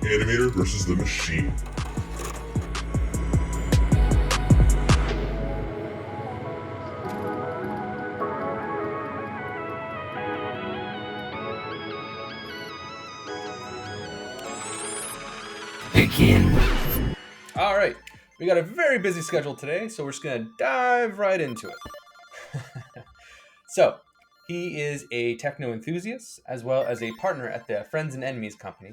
animator versus the machine. All right, we got a very busy schedule today, so we're just going to dive right into it. So, he is a techno enthusiast, as well as a partner at the Friends+Enemies company,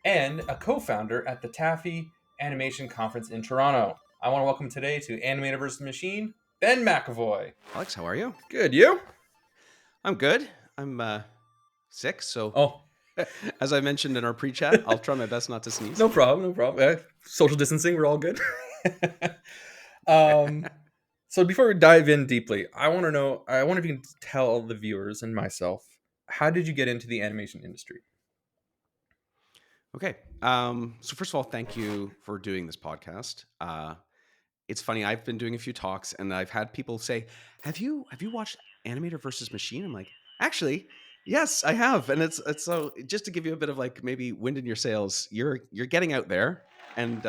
and a co-founder at the TAFFI Animation Conference in Toronto. I want to welcome today to Animator vs. Machine, Ben McEvoy. Alex, how are you? Good, you? I'm good. I'm sick, so Oh, as I mentioned in our pre-chat, I'll try my best not to sneeze. no problem. Social distancing, we're all good. So before we dive in deeply, I wonder if you can tell the viewers and myself, how did you get into the animation industry? Okay. So first of all, thank you for doing this podcast. It's funny, I've been doing a few talks and I've had people say, Have you watched Animator versus Machine? I'm like, actually, yes, I have. And it's so just to give you a bit of like maybe wind in your sails, you're getting out there and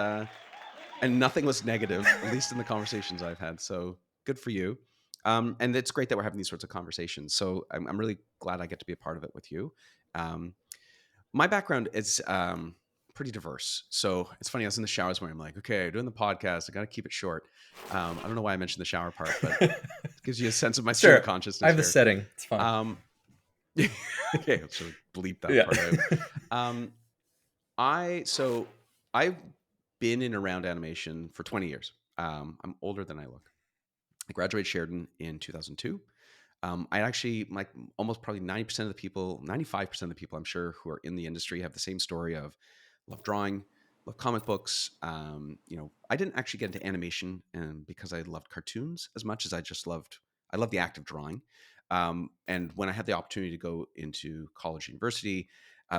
nothing was negative, at least in the conversations I've had. So good for you. And it's great that we're having these sorts of conversations. So I'm really glad I get to be a part of it with you. My background is pretty diverse. So it's funny, I was in the shower this morning. I'm like, okay, doing the podcast. I got to keep it short. I don't know why I mentioned the shower part, but it gives you a sense of my stream of consciousness. I have the here. setting. It's fine. Okay, let's sort of bleep that Yeah. part out. I've been in around animation for 20 years. I'm older than I look. I graduated Sheridan in 2002. I actually, like almost probably 90% of the people, 95% of the people I'm sure who are in the industry have the same story of love drawing, love comic books. I didn't actually get into animation because I loved cartoons as much as I loved the act of drawing. And when I had the opportunity to go into college, university,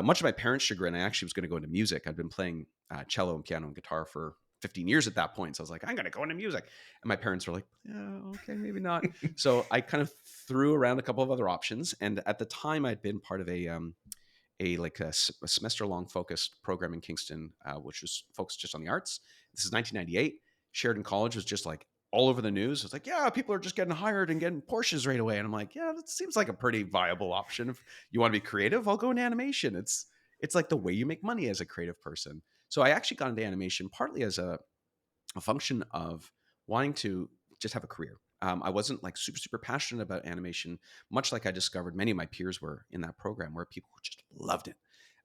much to my parents' chagrin, I actually was going to go into music. I'd been playing cello and piano and guitar for 15 years at that point. So I was like, I'm going to go into music. And my parents were like, yeah, okay, maybe not. So I kind of threw around a couple of other options. And at the time I'd been part of a semester long focused program in Kingston, which was focused just on the arts. This is 1998. Sheridan College was just like all over the news. It's like, yeah, people are just getting hired and getting Porsches right away. And I'm like, yeah, that seems like a pretty viable option. If you want to be creative, I'll go into animation. It's like the way you make money as a creative person. So I actually got into animation partly as a function of wanting to just have a career. I wasn't like super passionate about animation, much like I discovered many of my peers were in that program, where people just loved it.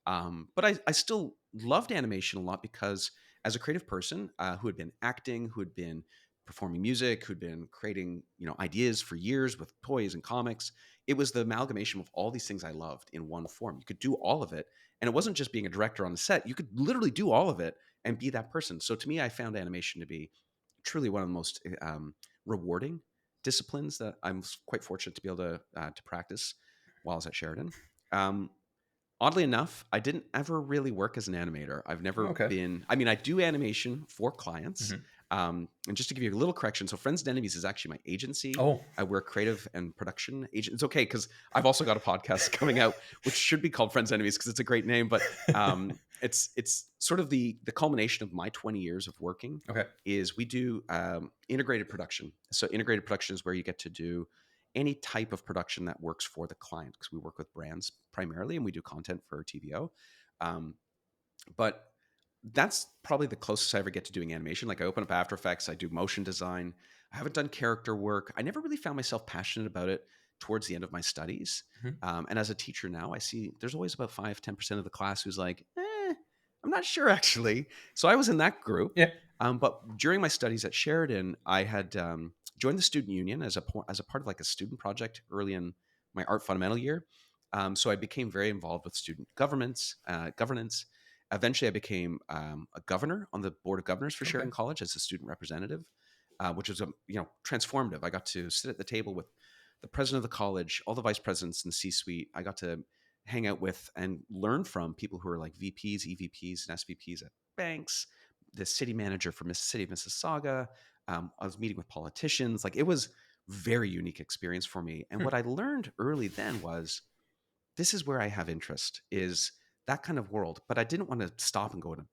But I still loved animation a lot because as a creative person who had been acting, who had been performing music, who'd been creating ideas for years with toys and comics, it was the amalgamation of all these things I loved in one form. You could do all of it, and it wasn't just being a director on the set. You could literally do all of it and be that person. So to me, I found animation to be truly one of the most rewarding disciplines that I'm quite fortunate to be able to practice while I was at Sheridan. Oddly enough, I didn't ever really work as an animator. I've never been. I mean, I do animation for clients. And just to give you a little correction, so Friends+Enemies is actually my agency. I work creative and production agent. It's okay because I've also got a podcast coming out which should be called Friends+Enemies because it's a great name. But it's sort of the culmination of my 20 years of working. Is we do integrated production. So integrated production is where you get to do any type of production that works for the client, because we work with brands primarily and we do content for TVO. But that's probably the closest I ever get to doing animation. Like I open up After Effects, I do motion design. I haven't done character work. I never really found myself passionate about it towards the end of my studies. And as a teacher now, I see there's always about 5-10% of the class who's like, I'm not sure actually. So I was in that group. Yeah. But during my studies at Sheridan, I had joined the student union as a part of like a student project early in my art fundamental year. So I became very involved with student governance. Eventually, I became a governor on the board of governors for Sheridan College as a student representative, which was transformative. I got to sit at the table with the president of the college, all the vice presidents in the C-suite. I got to hang out with and learn from people who are like VPs, EVPs, and SVPs at banks, the city manager for City of Mississauga. I was meeting with politicians. Like it was very unique experience for me. And what I learned early then was this is where I have interest, is that kind of world. But I didn't want to stop and go into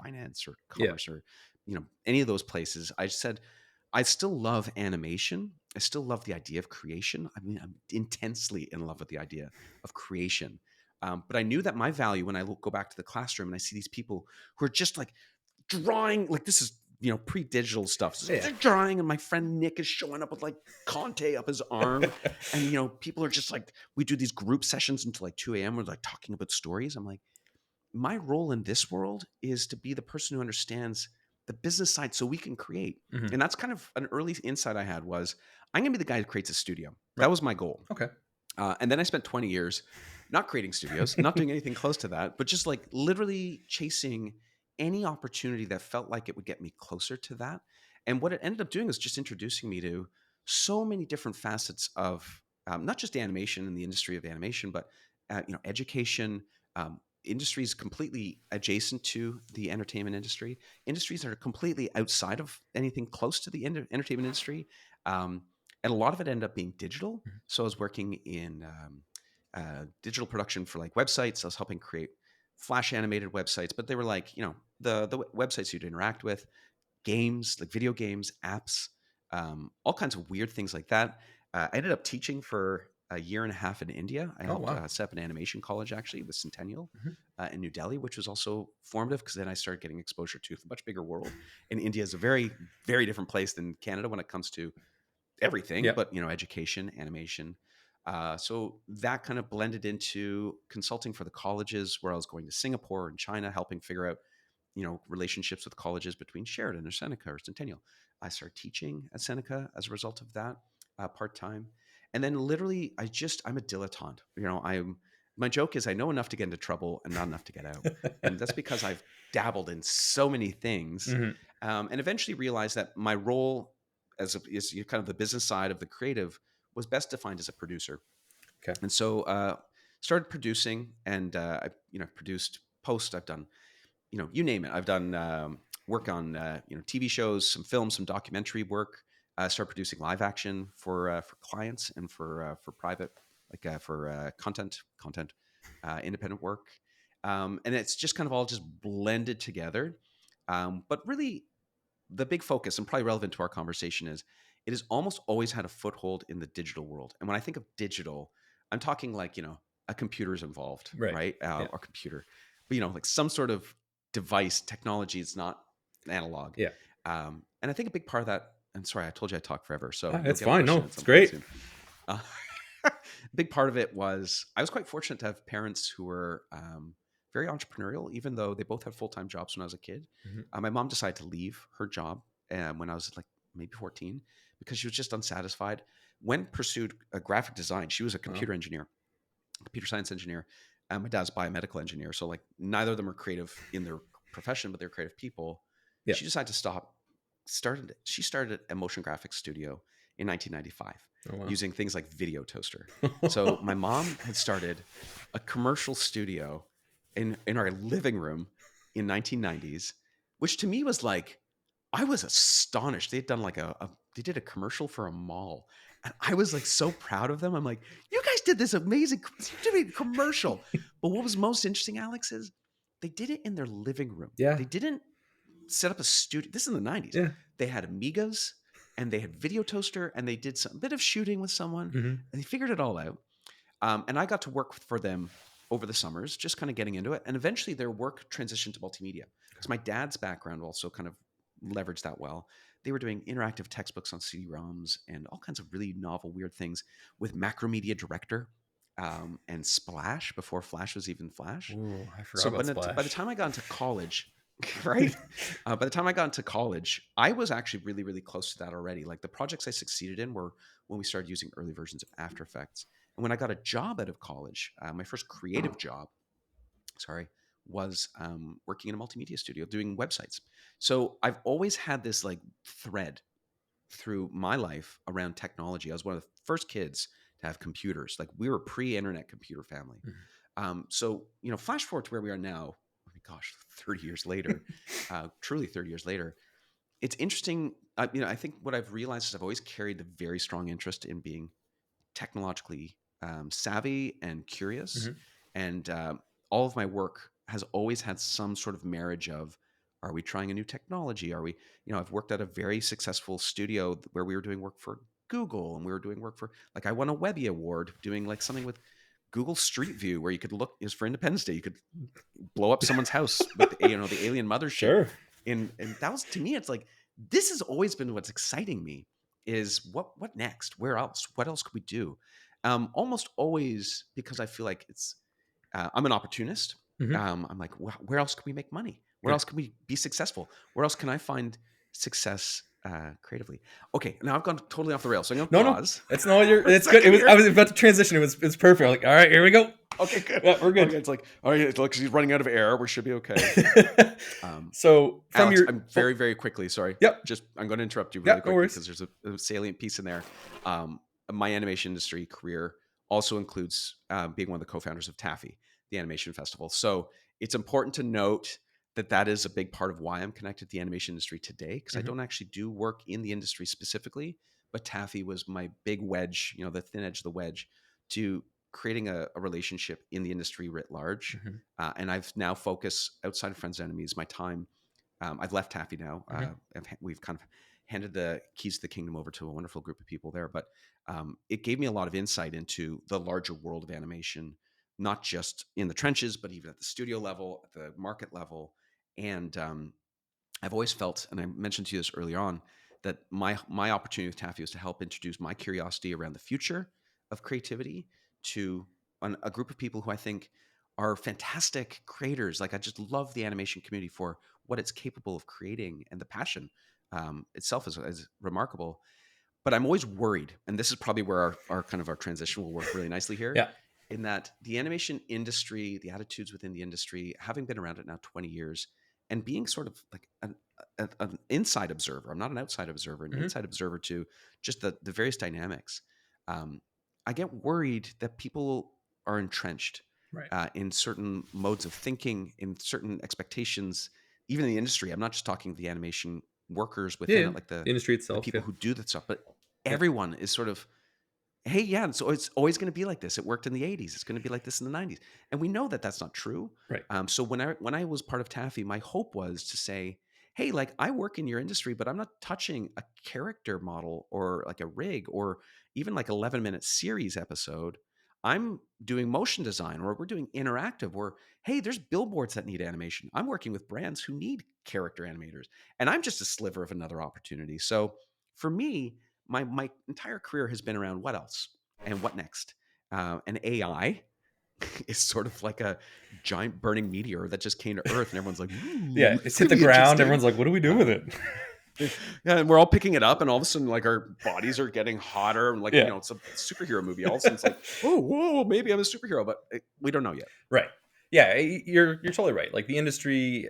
finance or Yeah. commerce or, any of those places. I just said, I still love animation. I still love the idea of creation. I mean, I'm intensely in love with the idea of creation. But I knew that my value, when I go back to the classroom and I see these people who are just like drawing, like this is, pre-digital stuff. So Yeah. they're drawing, and my friend Nick is showing up with like Conte up his arm. And, people are just like, we do these group sessions until like 2 a.m. We're like talking about stories. I'm like, my role in this world is to be the person who understands the business side so we can create. Mhm. And that's kind of an early insight I had was I'm going to be the guy who creates a studio. Right. That was my goal. Okay. And then I spent 20 years not creating studios, not doing anything close to that, but just like literally chasing any opportunity that felt like it would get me closer to that. And what it ended up doing is just introducing me to so many different facets of not just animation and the industry of animation, but education, industries completely adjacent to the entertainment industry, industries that are completely outside of anything close to the entertainment industry. And a lot of it ended up being digital. Mhm. So I was working in digital production for like websites. I was helping create Flash animated websites, but they were like, the websites you'd interact with, games, like video games, apps, all kinds of weird things like that. I ended up teaching for a year and a half in India. I Oh, helped wow. set up an animation college actually with Centennial Mhm. in New Delhi, which was also formative because then I started getting exposure to a much bigger world. And India is a very, very different place than Canada when it comes to everything, Yeah. but education, animation. So that kind of blended into consulting for the colleges where I was going to Singapore and China, helping figure out, relationships with colleges between Sheridan or Seneca or Centennial. I started teaching at Seneca as a result of that part time. And then literally, I'm a dilettante. My joke is I know enough to get into trouble and not enough to get out. And that's because I've dabbled in so many things Mhm. and eventually realized that my role is kind of the business side of the creative was best defined as a producer. Okay. And so started producing and I produced post. I've done you name it. I've done work on TV shows, some films, some documentary work. Start producing live action for clients and for private, like for content independent work. And it's just kind of all just blended together. But really, the big focus and probably relevant to our conversation is it has almost always had a foothold in the digital world. And when I think of digital, I'm talking like, a computer's involved, Right. right? Yeah. Or computer, but, like some sort of device technology. It's not analog. Yeah. And I think a big part of that, and sorry, I told you I'd talk forever. So you'll It's get a fine. question No, at it's some point great. soon. Uh, a big part of it was I was quite fortunate to have parents who were very entrepreneurial, even though they both had full-time jobs when I was a kid. Mhm. My mom decided to leave her job when I was like maybe 14 because she was just unsatisfied. When pursued graphic design, she was a Wow. computer engineer, computer science engineer. My dad's a biomedical engineer. So like neither of them are creative in their profession, but they're creative people. Yeah. She decided to stop. She started a motion graphics studio in 1995 Oh, wow. using things like Video Toaster. So my mom had started a commercial studio in our living room in 1990s, which to me was like, I was astonished. They had done like they did a commercial for a mall. And I was like so proud of them. I'm like, you guys did this amazing commercial. But what was most interesting, Alex, is they did it in their living room. Yeah. They didn't set up a studio. This is in the 90s. Yeah. They had Amigas and they had Video Toaster and they did some bit of shooting with someone Mhm. and they figured it all out. And I got to work for them over the summers, just kind of getting into it. And eventually their work transitioned to multimedia because my dad's background also kind of leveraged that well. They were doing interactive textbooks on CD-ROMs and all kinds of really novel, weird things with Macromedia Director and Splash before Flash was even Flash. Ooh, I forgot So about by the Splash. time I got into college, right? By the time I got into college, I was actually really, really close to that already. Like the projects I succeeded in were when we started using early versions of After Effects. And when I got a job out of college, my first creative job, sorry, was working in a multimedia studio doing websites. So I've always had this like thread through my life around technology. I was one of the first kids to have computers. Like we were a pre-internet computer family. Mhm. So flash forward to where we are now. Oh my gosh, 30 years later, truly 30 years later. It's interesting. I think what I've realized is I've always carried a very strong interest in being technologically savvy and curious, Mhm. and all of my work has always had some sort of marriage of, are we trying a new technology? Are we, I've worked at a very successful studio where we were doing work for Google, and we were doing work for, like, I won a Webby Award doing like something with Google Street View, where you could look, it was for Independence Day, you could blow up someone's house with the alien mothership. Sure. And that was, to me, it's like, this has always been what's exciting me, is what next? Where else? What else could we do? Almost always, because I feel like it's, I'm an opportunist. Mhm. I'm like, where else can we make money? Where Yeah. else can we be successful? Where else can I find success creatively? Okay, now I've gone totally off the rails, so I'm going to pause. It's no, it's good. I was about to transition. It's perfect. I'm like, all right, here we go. Okay, good. Yeah, we're good. Okay, it's like, all right, look, he's running out of air. We should be okay. So from Alex, your, I'm very quickly, sorry. Yep. I'm going to interrupt you really No quickly worries. because there's a salient piece in there. My animation industry career also includes being one of the co-founders of Taffy, the animation festival. So it's important to note that is a big part of why I'm connected to the animation industry today, because I don't actually do work in the industry specifically, but Taffy was my big wedge, the thin edge of the wedge, to creating a relationship in the industry writ large. And I've now focused, outside of Friends+Enemies, my time. I've left Taffy now. We've kind of handed the keys to the kingdom over to a wonderful group of people there, but it gave me a lot of insight into the larger world of animation, not just in the trenches, but even at the studio level, at the market level. And I've always felt, and I mentioned to you this earlier on, that my opportunity with Taffy was to help introduce my curiosity around the future of creativity to a group of people who I think are fantastic creators. Like, I just love the animation community for what it's capable of creating, and the passion itself is remarkable. But I'm always worried, and this is probably where our kind of our transition will work really nicely here. Yeah. In that the animation industry, the attitudes within the industry, having been around it now 20 years, and being sort of like an inside observer. I'm not an outside observer, an inside observer to just the various dynamics. I get worried that people are entrenched in certain modes of thinking, in certain expectations, even in the industry. I'm not just talking the animation workers within it, like the industry itself, people who do that stuff, but everyone is sort of, hey, yeah, so it's always going to be like this. It worked in the 80s. It's going to be like this in the 90s. And we know that that's not true. Right. So when I was part of Taffy, my hope was to say, hey, like, I work in your industry, but I'm not touching a character model or like a rig or even like 11-minute series episode. I'm doing motion design, or we're doing interactive, or, hey, there's billboards that need animation. I'm working with brands who need character animators, and I'm just a sliver of another opportunity. So for me, my entire career has been around what else and what next. And AI is sort of like a giant burning meteor that just came to Earth, and everyone's like, yeah, it's hit the ground. Everyone's like, what do we do with it? Yeah, and we're all picking it up, and all of a sudden, like, our bodies are getting hotter, and like, it's a superhero movie. All of a sudden, it's like, whoa, maybe I'm a superhero, but we don't know yet. Right. Yeah, you're totally right. Like, the industry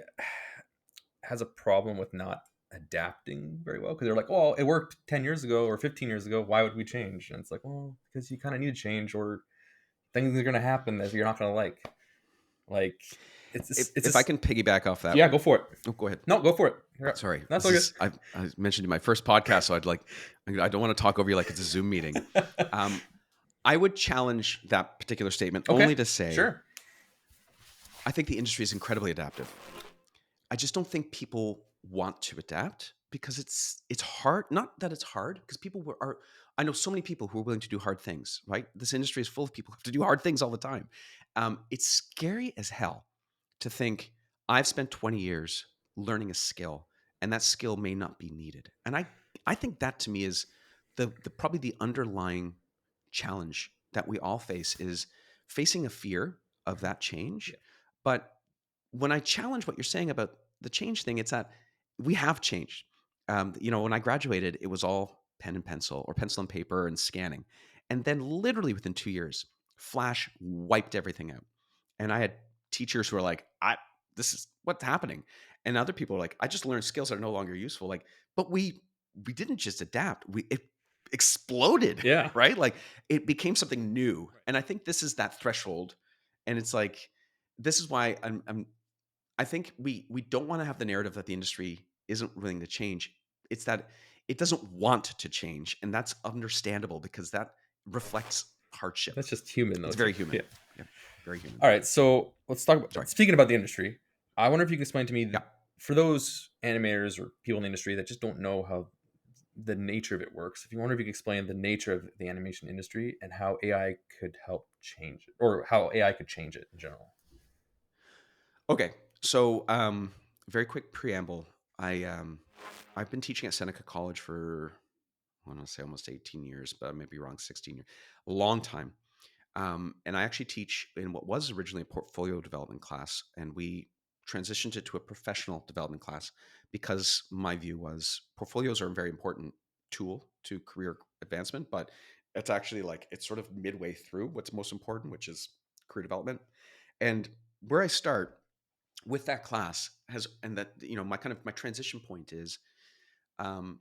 has a problem with not adapting very well, because they're like, well, it worked 10 years ago or 15 years ago. Why would we change? And it's like, well, because you kind of need to change, or things are going to happen that you're not going to like. Like, if I can piggyback off that. Yeah, go for it. Oh, go ahead. No, go for it. Sorry. That's okay. I mentioned in my first podcast, so I don't want to talk over you like it's a Zoom meeting. I would challenge that particular statement only to say, sure, I think the industry is incredibly adaptive. I just don't think people want to adapt, because it's hard. Not that it's hard, because people are. I know so many people who are willing to do hard things. Right, this industry is full of people who have to do hard things all the time. It's scary as hell to think, I've spent 20 years learning a skill, and that skill may not be needed. And I think that, to me, is the probably the underlying challenge that we all face, is facing a fear of that change. But when I challenge what you're saying about the change thing, it's that we have changed. When I graduated, it was all pen and pencil, or pencil and paper and scanning. And then literally within 2 years, Flash wiped everything out. And I had teachers who were like, this is what's happening. And other people are like, I just learned skills that are no longer useful. Like, but we didn't just adapt. It exploded. Yeah. Right? Like, it became something new. And I think this is that threshold. And it's like, this is why I think we don't want to have the narrative that the industry isn't willing to change. It's that it doesn't want to change, and that's understandable, because that reflects hardship. That's just human, though. It's very human. Yeah. very human. All right, so let's talk about Sorry. speaking about the industry. I wonder if you could explain to me, Yeah. for those animators or people in the industry that just don't know how the nature of it works. If you wonder if you could explain the nature of the animation industry and how AI could help change it, or how AI could change it in general. Okay. So, very quick preamble. I've been teaching at Seneca College for, I want to say almost 18 years, but I may be wrong, 16 years, a long time. And I actually teach in what was originally a portfolio development class, and we transitioned it to a professional development class because my view was portfolios are a very important tool to career advancement, but it's actually like it's sort of midway through what's most important, which is career development. And where I start with that class has, and that, my kind of my transition point is, um,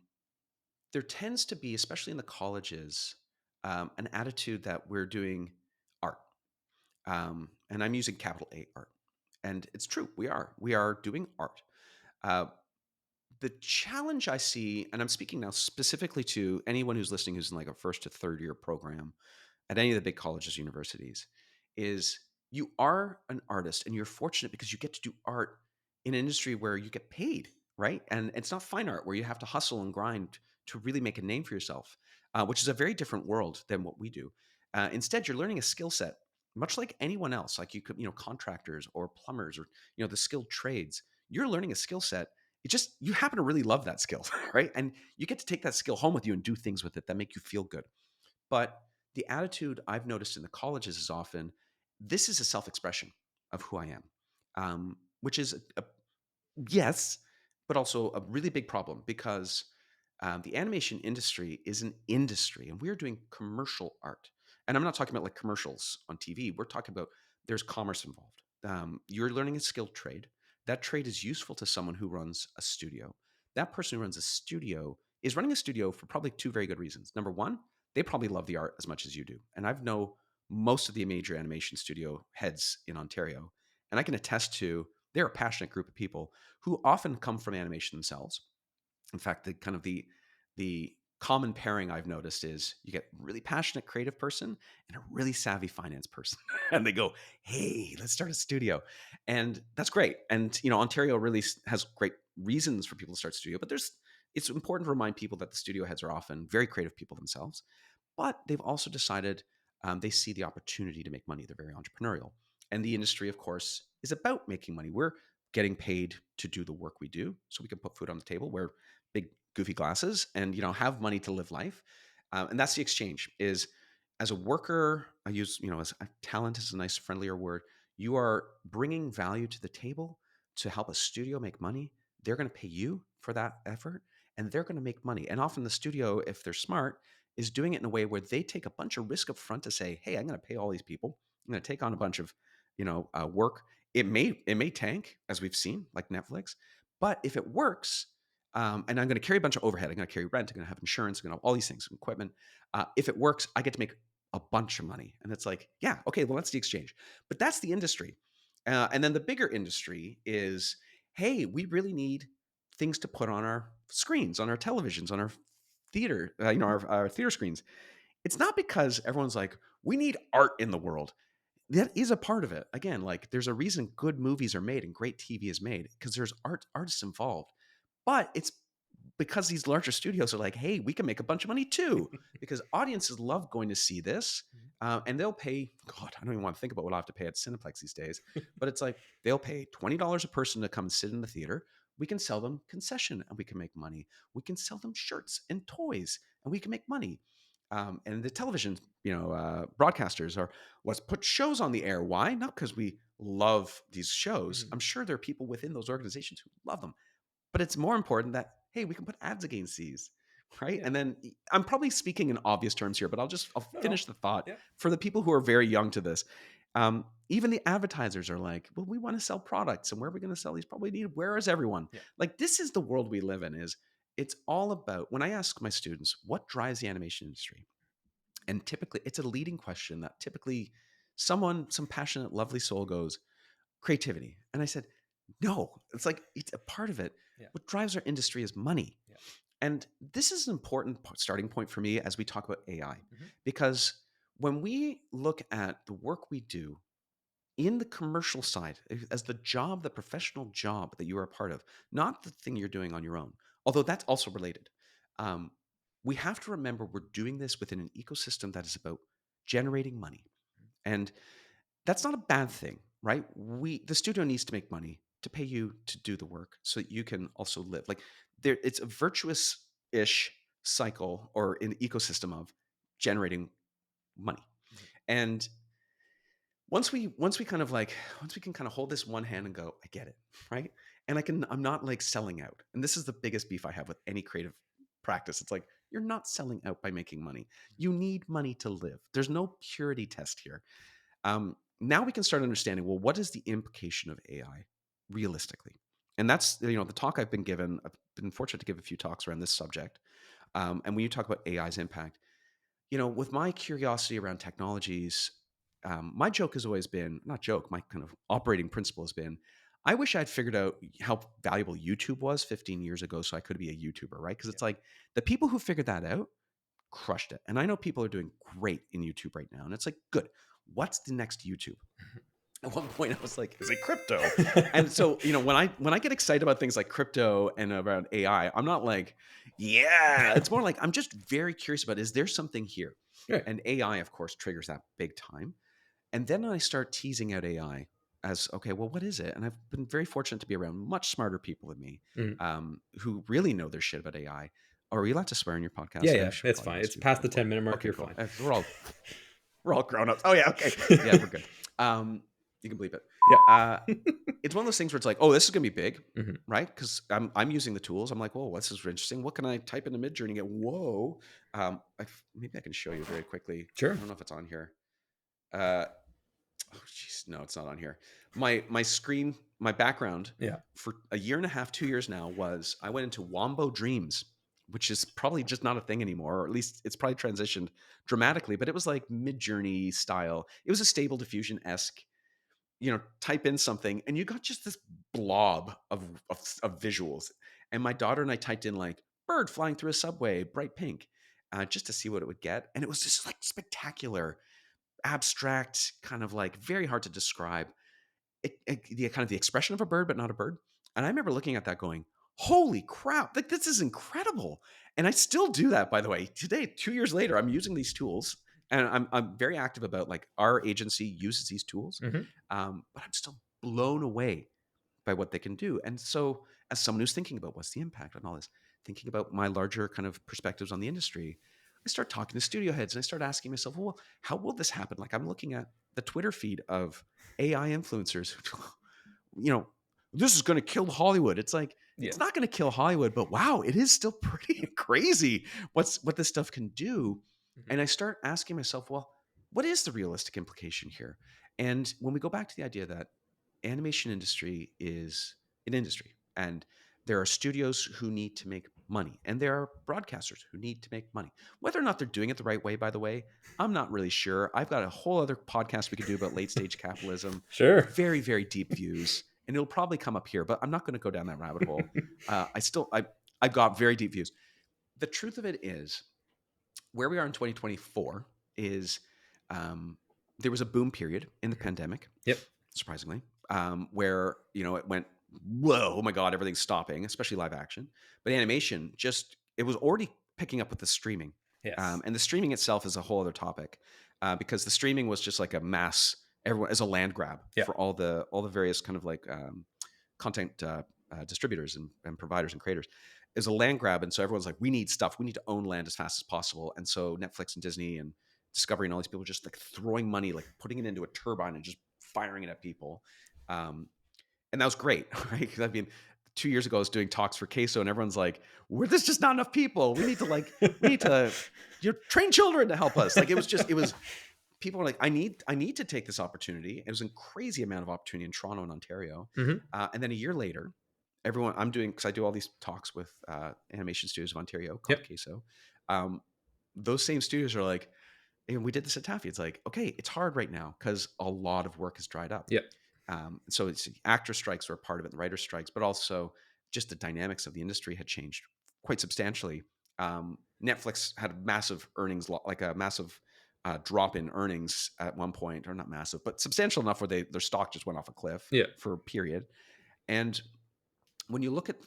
there tends to be, especially in the colleges, an attitude that we're doing art, and I'm using capital A art, and it's true, we are doing art. Uh, the challenge I see, and I'm speaking now specifically to anyone who's listening who's in like a first to third year program at any of the big colleges, universities, is you are an artist and you're fortunate because you get to do art in an industry where you get paid, right? And it's not fine art where you have to hustle and grind to really make a name for yourself, which is a very different world than what we do. Instead, you're learning a skill set, much like anyone else, like you could, contractors or plumbers or, the skilled trades. You're learning a skill set. It just, you happen to really love that skill, right? And you get to take that skill home with you and do things with it that make you feel good. But the attitude I've noticed in the colleges is often, this is a self-expression of who I am, which is yes, but also a really big problem because the animation industry is an industry and we're doing commercial art. And I'm not talking about like commercials on TV. We're talking about there's commerce involved. You're learning a skilled trade. That trade is useful to someone who runs a studio. That person who runs a studio is running a studio for probably two very good reasons. Number one, they probably love the art as much as you do. And I've know most of the major animation studio heads in Ontario, and I can attest to they're a passionate group of people who often come from animation themselves. In fact, the common pairing I've noticed is you get a really passionate creative person and a really savvy finance person. And they go, "Hey, let's start a studio." And that's great. And Ontario really has great reasons for people to start studio, but it's important to remind people that the studio heads are often very creative people themselves, but they've also decided they see the opportunity to make money. They're very entrepreneurial. And the industry, of course, is about making money. We're getting paid to do the work we do so we can put food on the table, wear big goofy glasses, and have money to live life. And that's the exchange. Is as a worker, I use as talent is a nice friendlier word. You are bringing value to the table to help a studio make money. They're going to pay you for that effort, and they're going to make money. And often the studio, if they're smart, is doing it in a way where they take a bunch of risk up front to say, "Hey, I'm going to pay all these people. I'm going to take on a bunch of, work. It may tank, as we've seen, like Netflix, but if it works, and I'm going to carry a bunch of overhead. I'm going to carry rent. I'm going to have insurance. I'm going to have all these things, equipment. If it works, I get to make a bunch of money." And it's like, yeah, okay, well, that's the exchange. But that's the industry. And then the bigger industry is, hey, we really need things to put on our screens, on our televisions, on our theater, our theater screens. It's not because everyone's like, we need art in the world. That is a part of it. Again, like there's a reason good movies are made and great TV is made because there's artists involved. But it's because these larger studios are like, hey, we can make a bunch of money too, because audiences love going to see this, and they'll pay. God, I don't even want to think about what I have to pay at Cineplex these days. But it's like they'll pay $20 a person to come and sit in the theater. We can sell them concession and we can make money. We can sell them shirts and toys and we can make money. And the television, broadcasters are let's put shows on the air. Why? Not because we love these shows. Mhm. I'm sure there are people within those organizations who love them, but it's more important that, hey, we can put ads against these, right? Yeah. And then I'm probably speaking in obvious terms here, but I'll No, no. finish the thought Yeah. for the people who are very young to this. Even the advertisers are like, well, we want to sell products, and where are we going to sell these? Probably need. Where is everyone? Yeah. Like this is the world we live in. Is it's all about when I ask my students what drives the animation industry, and typically it's a leading question that typically some passionate, lovely soul goes, creativity. And I said, no, it's like it's a part of it. Yeah. What drives our industry is money. Yeah. And this is an important starting point for me as we talk about AI, Mhm. because when we look at the work we do, in the commercial side, as the job, the professional job that you are a part of, not the thing you're doing on your own, although that's also related. Um, we have to remember we're doing this within an ecosystem that is about generating money. And that's not a bad thing, right? The studio needs to make money to pay you to do the work so that you can also live. Like it's a virtuous-ish cycle or an ecosystem of generating money. And once we can kind of hold this one hand and go, I get it, right? And I'm not like selling out. And this is the biggest beef I have with any creative practice. It's like, you're not selling out by making money. You need money to live. There's no purity test here. Now we can start understanding, well, what is the implication of AI realistically? And that's, the talk I've been given. I've been fortunate to give a few talks around this subject. And when you talk about AI's impact, with my curiosity around technologies, my joke has always been, not joke, my kind of operating principle has been, I wish I'd figured out how valuable YouTube was 15 years ago so I could be a YouTuber, right? Because it's like the people who figured that out crushed it. And I know people are doing great in YouTube right now. And it's like, good. What's the next YouTube? At one point I was like, is it crypto? And so, when I get excited about things like crypto and around AI, I'm not like, yeah, it's more like I'm just very curious about, is there something here? Right. And AI, of course, triggers that big time. And then I start teasing out AI as, okay, well, what is it? And I've been very fortunate to be around much smarter people than me, who really know their shit about AI. Are we allowed to swear in your podcast? Yeah, I yeah, should it's probably fine. ask It's you past the before. 10-minute mark. Okay, You're cool. fine. We're all grown ups. Oh yeah, okay, yeah, we're good. You can believe it. Yeah. It's one of those things where it's like, oh, this is gonna be big, Mhm. right? Because I'm using the tools. I'm like, whoa, what's this interesting? What can I type into Midjourney and get? Whoa, maybe I can show you very quickly. Sure. I don't know if it's on here. Oh jeez, no, it's not on here. My screen, my background Yeah. for a year and a half, 2 years now was I went into Wombo Dreams, which is probably just not a thing anymore, or at least it's probably transitioned dramatically. But it was like Midjourney style. It was a Stable Diffusion esque. Type in something, and you got just this blob of visuals. And my daughter and I typed in like bird flying through a subway, bright pink, just to see what it would get, and it was just like spectacular, abstract, kind of like very hard to describe the kind of the expression of a bird, but not a bird. And I remember looking at that going, holy crap, like this is incredible. And I still do that, by the way. Today, 2 years later, I'm using these tools, and I'm very active about, like, our agency uses these tools. Mhm. But I'm still blown away by what they can do. And so, as someone who's thinking about what's the impact on all this, thinking about my larger kind of perspectives on the industry, I start talking to studio heads and I start asking myself, well, how will this happen? Like, I'm looking at the Twitter feed of AI influencers who, you know, this is going to kill Hollywood. It's like, Yeah. it's not going to kill Hollywood, but wow, it is still pretty crazy what this stuff can do. Mhm. And I start asking myself, well, what is the realistic implication here? And when we go back to the idea that animation industry is an industry, and there are studios who need to make money, and there are broadcasters who need to make money, whether or not they're doing it the right way, by the way, I'm not really sure. I've got a whole other podcast we could do about late stage capitalism. Sure. Very, very deep views, and it'll probably come up here, but I'm not going to go down that rabbit hole. I've got very deep views. The truth of it is, where we are in 2024 is, there was a boom period in the pandemic, Yep. surprisingly, where it went, whoa, oh my god, everything's stopping, especially live action. But animation, it was already picking up with the streaming. Yes. And the streaming itself is a whole other topic, because the streaming was just like a mass, everyone as a land grab Yeah. for all the various kind of like, content distributors and providers and creators, is a land grab. And so everyone's like, we need stuff, we need to own land as fast as possible. And so Netflix and Disney and Discovery and all these people just like throwing money, like putting it into a turbine and just firing it at people. And that was great, right? Because I mean, 2 years ago I was doing talks for Queso, and everyone's like, there's just not enough people. We need to train children to help us. Like, it was people were like, I need to take this opportunity. It was a crazy amount of opportunity in Toronto and Ontario. Mhm. And then a year later, because I do all these talks with animation studios of Ontario called Yep. Queso. Those same studios are like, and we did this at Taffy. It's like, okay, it's hard right now because a lot of work has dried up. Yep. So it's actor strikes were a part of it, the writer strikes, but also just the dynamics of the industry had changed quite substantially. Netflix had a massive earnings, like a massive drop in earnings at one point, or not massive, but substantial enough where their stock just went off a cliff Yeah. for a period. And when you look at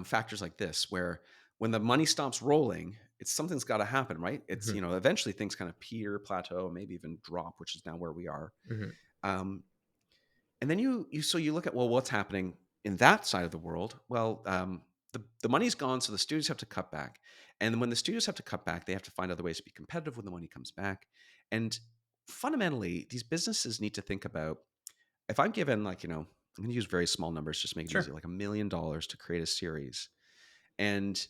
factors like this, where when the money stops rolling, it's something's got to happen, right? It's Mhm. eventually things kind of peter, plateau, maybe even drop, which is now where we are. Mhm. Um, and then you look at, well, what's happening in that side of the world? Well, the money's gone, so the studios have to cut back. And when the studios have to cut back, they have to find other ways to be competitive when the money comes back. And fundamentally, these businesses need to think about, if I'm given, like, I'm going to use very small numbers just to make it easy, Sure. like $1 million to create a series. And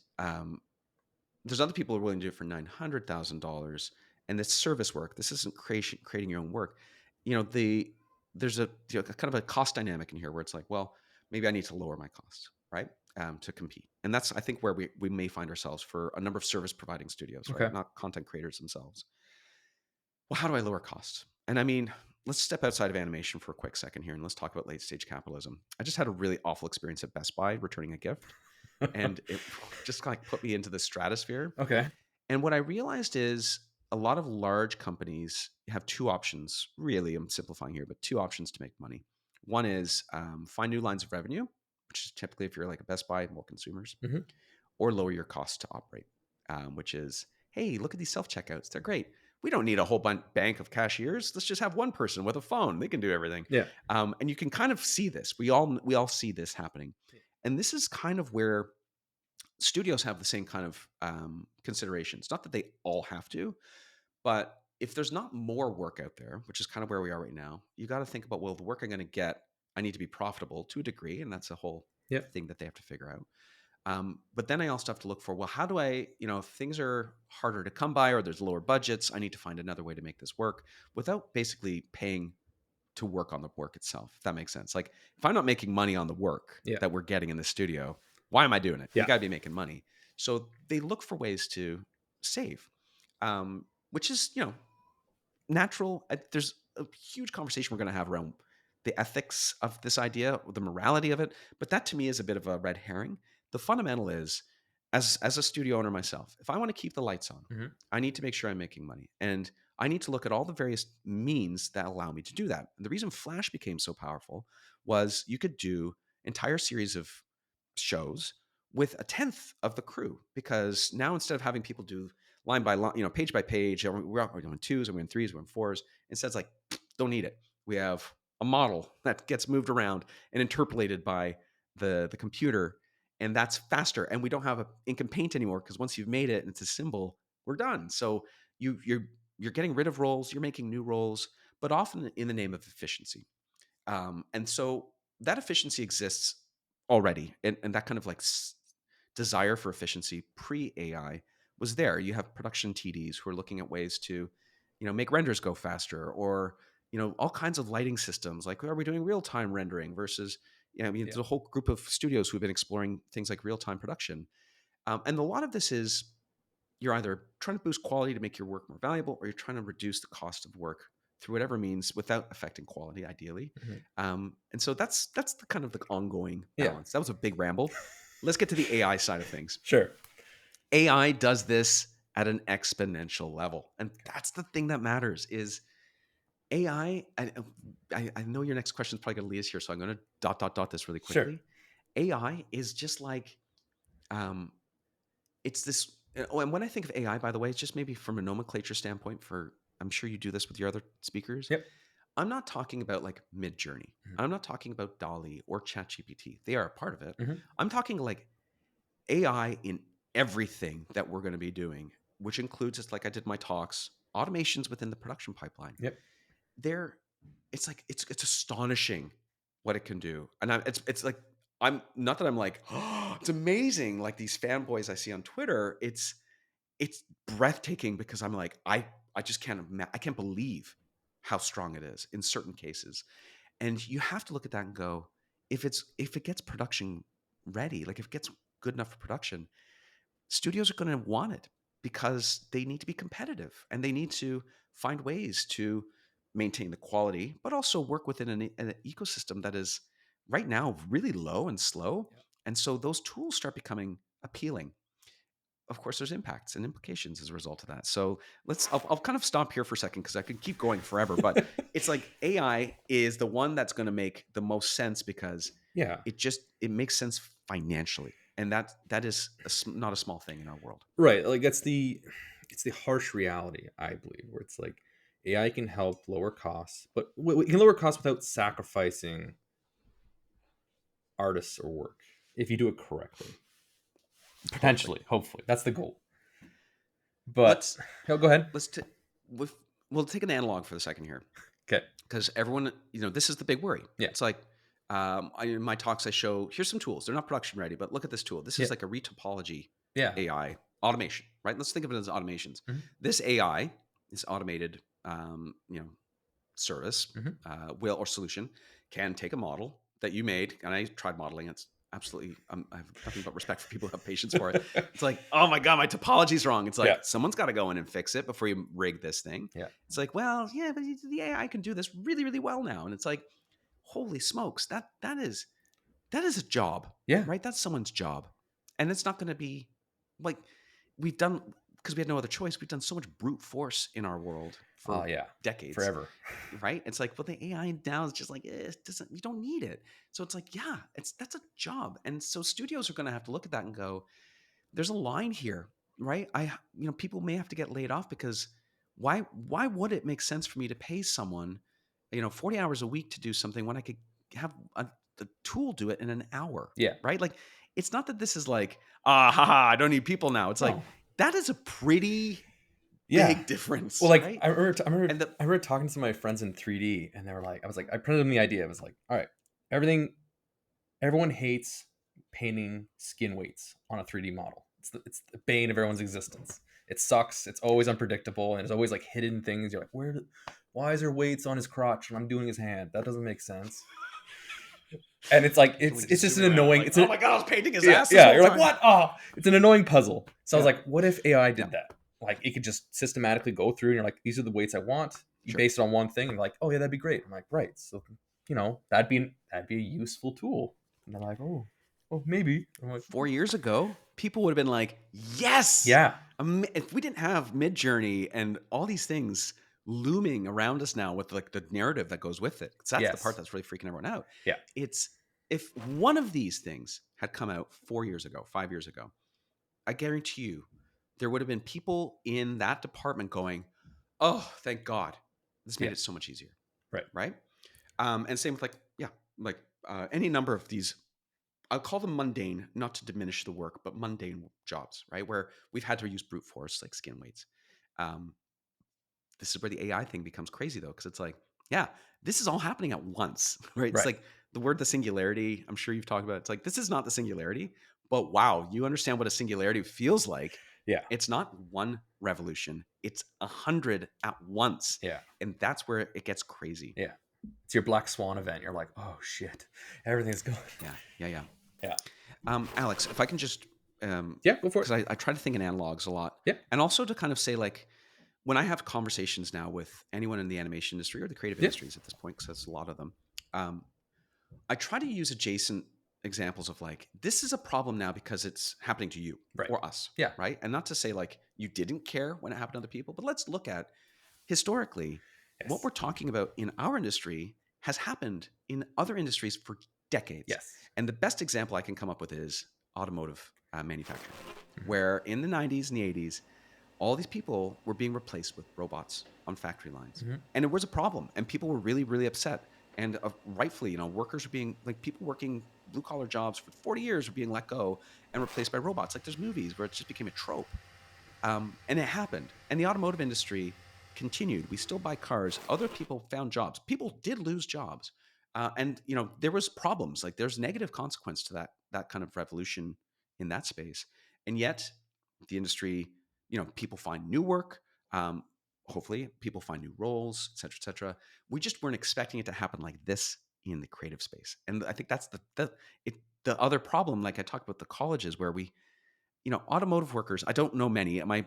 there's other people who are willing to do it for $900,000, and it's service work. This isn't creating your own work. There's a kind of a cost dynamic in here where it's like, well, maybe I need to lower my costs, right, to compete. And that's, I think, where we may find ourselves for a number of service providing studios, right, Okay. not content creators themselves. Well, how do I lower costs? And I mean, let's step outside of animation for a quick second here, and let's talk about late stage capitalism. I just had a really awful experience at Best Buy returning a gift, and it just like put me into the stratosphere. Okay. And what I realized is a lot of large companies have two options. Really, I'm simplifying here, but two options to make money. One is find new lines of revenue, which is typically, if you're like a Best Buy, more consumers, Mhm. or lower your cost to operate, which is, hey, look at these self checkouts. They're great. We don't need a whole bank of cashiers. Let's just have one person with a phone. They can do everything. Yeah. And you can kind of see this. We all see this happening, Yeah. and this is kind of where studios have the same kind of considerations. Not that they all have to, but if there's not more work out there, which is kind of where we are right now, you got to think about, well, the work I'm going to get, I need to be profitable to a degree, and that's a whole Yeah. thing that they have to figure out. But then I also have to look for, well, how do I, if things are harder to come by or there's lower budgets, I need to find another way to make this work without basically paying to work on the work itself, if that makes sense. Like, if I'm not making money on the work Yeah. that we're getting in the studio, why am I doing it? You Yeah. got to be making money. So they look for ways to save, which is, natural. There's a huge conversation we're going to have around the ethics of this idea, the morality of it, but that to me is a bit of a red herring. The fundamental is, as a studio owner myself, if I want to keep the lights on, Mhm. I need to make sure I'm making money, and I need to look at all the various means that allow me to do that. And the reason Flash became so powerful was you could do entire series of shows with a tenth of the crew, because now instead of having people do line by line, page by page, we're doing twos, and we're in threes, we're in fours. Instead, it's like, don't need it. We have a model that gets moved around and interpolated by the computer, and that's faster. And we don't have a ink and paint anymore, because once you've made it and it's a symbol, we're done. So you're getting rid of roles, you're making new roles, but often in the name of efficiency. And so that efficiency exists already, and that kind of like desire for efficiency pre AI was there. You have production TDs who are looking at ways to, make renders go faster, or all kinds of lighting systems. Like, are we doing real time rendering versus, I mean, Yeah. there's a whole group of studios who've been exploring things like real time production, and a lot of this is, you're either trying to boost quality to make your work more valuable, or you're trying to reduce the cost of work through whatever means without affecting quality, ideally. Mhm. And so that's the kind of the ongoing Yeah. balance. That was a big ramble. Let's get to the AI side of things. Sure. AI does this at an exponential level, and that's the thing that matters. Is AI? I know your next question is probably going to lead us here, so I'm going to dot this really Sure. quickly. AI is just like, um, it's this. Oh, and when I think of AI, by the way, it's just maybe from a nomenclature standpoint. For, I'm sure you do this with your other speakers. Yep. I'm not talking about like Mid Journey. Mhm. I'm not talking about Dolly or ChatGPT. They are a part of it. Mhm. I'm talking like AI in everything that we're going to be doing, which includes, just like I did my talks, automations within the production pipeline. Yep. There, it's like it's astonishing what it can do, and it's like, I'm not that I'm like, oh, it's amazing. Like these fanboys I see on Twitter, it's breathtaking, because I'm like, I just I can't believe how strong it is in certain cases. And you have to look at that and go, if it gets production ready, like if it gets good enough for production, studios are going to want it, because they need to be competitive, and they need to find ways to maintain the quality, but also work within an ecosystem that is right now really low and slow. Yeah. And so those tools start becoming appealing. of course, there's impacts and implications as a result of that. So I'll kind of stop here for a second because I could keep going forever. But it's like AI is the one that's going to make the most sense because Yeah. it makes sense financially, and that is not a small thing in our world. Right. Like it's the harsh reality, I believe, where it's like AI can help lower costs, but we can lower costs without sacrificing artists or work if you do it correctly. Potentially, hopefully, that's the goal. But Let's go ahead. let's t- with, we'll take an analog for the second here. Okay. Because everyone, this is the big worry. Yeah. It's like in my talks, I show, here's some tools. They're not production ready, but look at this tool. This is like a retopology AI automation, right? Let's think of it as automations. Mm-hmm. This AI, this automated, service, will or solution can take a model that you made, and I tried modeling. It's absolutely, I have nothing but respect for people who have patience for it. It's like, oh my God, my topology's wrong. It's like, someone's got to go in and fix it before you rig this thing. Yeah. It's like, well, yeah, but the AI can do this really, really well now. And it's like, holy smokes, that is a job. Yeah. Right? That's someone's job. And it's not going to be like we've done, because we had no other choice. We've done so much brute force in our world for decades. Forever. Right? It's like, well, the AI now is just like, you don't need it. So it's like, yeah, that's a job. And so studios are going to have to look at that and go, there's a line here, right? People may have to get laid off because why would it make sense for me to pay someone, 40 hours a week to do something when I could have the tool do it in an hour? Yeah. Right? Like, it's not that this is like, I don't need people now. It's like, that is a pretty big difference. Well, like, right? I remember talking to my friends in 3D, and they were like, I printed them the idea. I was like, all right, everyone hates painting skin weights on a 3D model. It's the bane of everyone's existence. It sucks. It's always unpredictable, and there's always like hidden things. You're like, why is there weights on his crotch and I'm doing his hand? That doesn't make sense. And it's like it's just an annoying. Like, oh my God, I was painting his ass. Yeah, you're like, what? Oh, it's an annoying puzzle. So I was like, what if AI did that? Like, it could just systematically go through, and you're like, these are the weights I want. You base it on one thing, and you're like, oh yeah, that'd be great. I'm like, right. So that'd be a useful tool. And they're like, oh, maybe. I'm like, 4 years ago, people would have been like, yes. Yeah. If we didn't have Midjourney and all these things looming around us now with like the narrative that goes with it, because that's the part that's really freaking everyone out. Yeah. It's if one of these things had come out 4 years ago, 5 years ago, I guarantee you there would have been people in that department going, oh, thank God. This made it so much easier. Right. And same with any number of these, I'll call them mundane, not to diminish the work, but mundane jobs, right? Where we've had to use brute force, like skin weights. This is where the AI thing becomes crazy, though, because it's like, this is all happening at once, right? It's like the singularity, I'm sure you've talked about. It's like, this is not the singularity, but wow, you understand what a singularity feels like. Yeah. It's not one revolution. It's 100 at once. Yeah. And that's where it gets crazy. Yeah. It's your Black Swan event. You're like, oh shit, everything's going. Yeah. Alex, if I can just go for it. Because I try to think in analogs a lot. Yeah. And also to kind of say, like, when I have conversations now with anyone in the animation industry or the creative industries at this point, because that's a lot of them, I try to use adjacent examples of like, this is a problem now because it's happening to you or us. Yeah. Right. And not to say like you didn't care when it happened to other people, but let's look at historically what we're talking about in our industry has happened in other industries for decades. Yes. And the best example I can come up with is automotive manufacturing, where in the 90s and the 80s, all these people were being replaced with robots on factory lines. And it was a problem. And people were really, really upset. And rightfully, workers were being, like, people working blue-collar jobs for 40 years were being let go and replaced by robots. Like, there's movies where it just became a trope. And it happened. And the automotive industry continued. We still buy cars. Other people found jobs. People did lose jobs. And there was problems. Like, there's negative consequence to that kind of revolution in that space. And yet the industry, people find new work. Hopefully people find new roles, et cetera. We just weren't expecting it to happen like this in the creative space. And I think that's the other problem. Like I talked about the colleges where we, automotive workers, I don't know many. My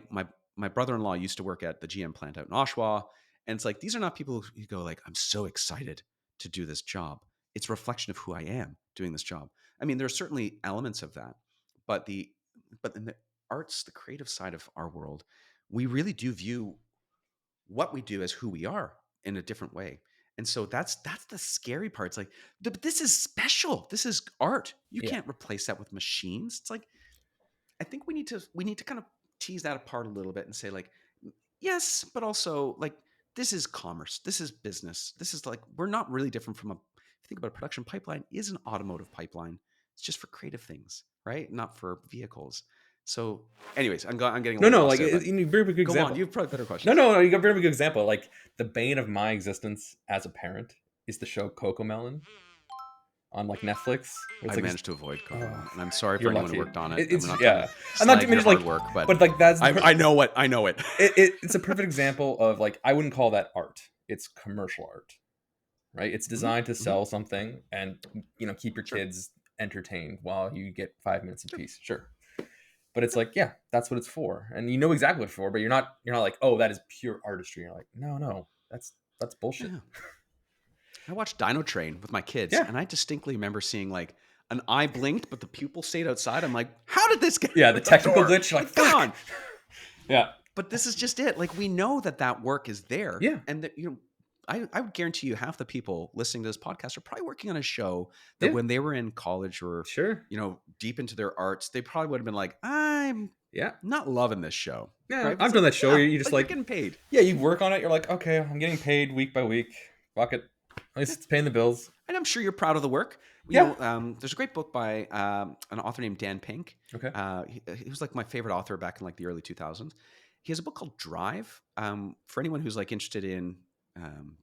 brother-in-law used to work at the GM plant out in Oshawa. And it's like, these are not people who go like, I'm so excited to do this job. It's a reflection of who I am doing this job. I mean, there are certainly elements of that, but arts, the creative side of our world, we really do view what we do as who we are in a different way. And so that's the scary part. It's like, but this is special. This is art. You Yeah. can't replace that with machines. It's like, I think we need to kind of tease that apart a little bit and say like, yes, but also like this is commerce. This is business. This is like, we're not really different from if you think about a production pipeline is an automotive pipeline. It's just for creative things, right? Not for vehicles. So anyways, I'm getting a No, little no, lost like there, but you very good go example. on. You have probably better No, questions. no, you got a very good example. Like the bane of my existence as a parent is the show Cocomelon on like Netflix. I managed to avoid Cocomelon, and I'm sorry for you're anyone lucky. who worked on it. It's I'm not yeah. I'm trying not to slag mean your like hard work, but like that's I know it. I know it. it's a perfect example of like I wouldn't call that art. It's commercial art, right? It's designed to sell something and keep your Sure. kids entertained while you get 5 minutes of Sure. peace. Sure. But it's like, yeah, that's what it's for. And you know exactly what it's for, but you're not like, oh, that is pure artistry. You're like, no, that's bullshit. Yeah. I watched Dino Train with my kids, Yeah. and I distinctly remember seeing like an eye blinked, but the pupil stayed outside. I'm like, how did this get? Yeah, the technical door? glitch. You're like, Come on. Yeah. But this is just it. Like we know that work is there. Yeah. And that I would guarantee you half the people listening to this podcast are probably working on a show that Yeah. when they were in college or Sure. deep into their arts, they probably would have been like, I'm Yeah. not loving this show. Yeah. Right? But I've it's done like, that show yeah, where you just but like you're getting paid. Yeah, you work on it. You're like, okay, I'm getting paid week by week. Fuck it. At least it's paying the bills. And I'm sure you're proud of the work. Yeah. There's a great book by an author named Dan Pink. Okay. He was like my favorite author back in like the early 2000s. He has a book called Drive. For anyone who's like interested in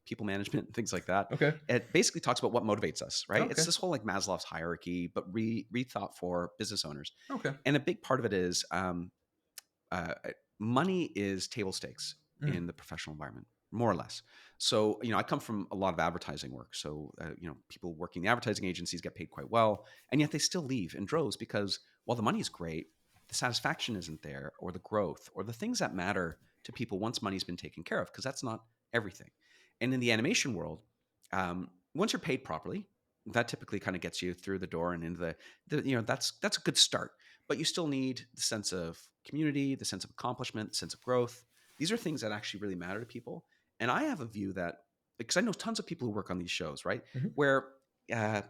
people management and things like that. Okay. It basically talks about what motivates us, right? Okay. It's this whole like Maslow's hierarchy, but rethought for business owners. Okay. And a big part of it is money is table stakes in the professional environment, more or less. So, I come from a lot of advertising work. So, people working in advertising agencies get paid quite well, and yet they still leave in droves because while the money is great, the satisfaction isn't there, or the growth, or the things that matter to people once money's been taken care of, because that's not everything. And in the animation world, once you're paid properly, that typically kind of gets you through the door and into that's a good start. But you still need the sense of community, the sense of accomplishment, the sense of growth. These are things that actually really matter to people. And I have a view that, because I know tons of people who work on these shows, right? Where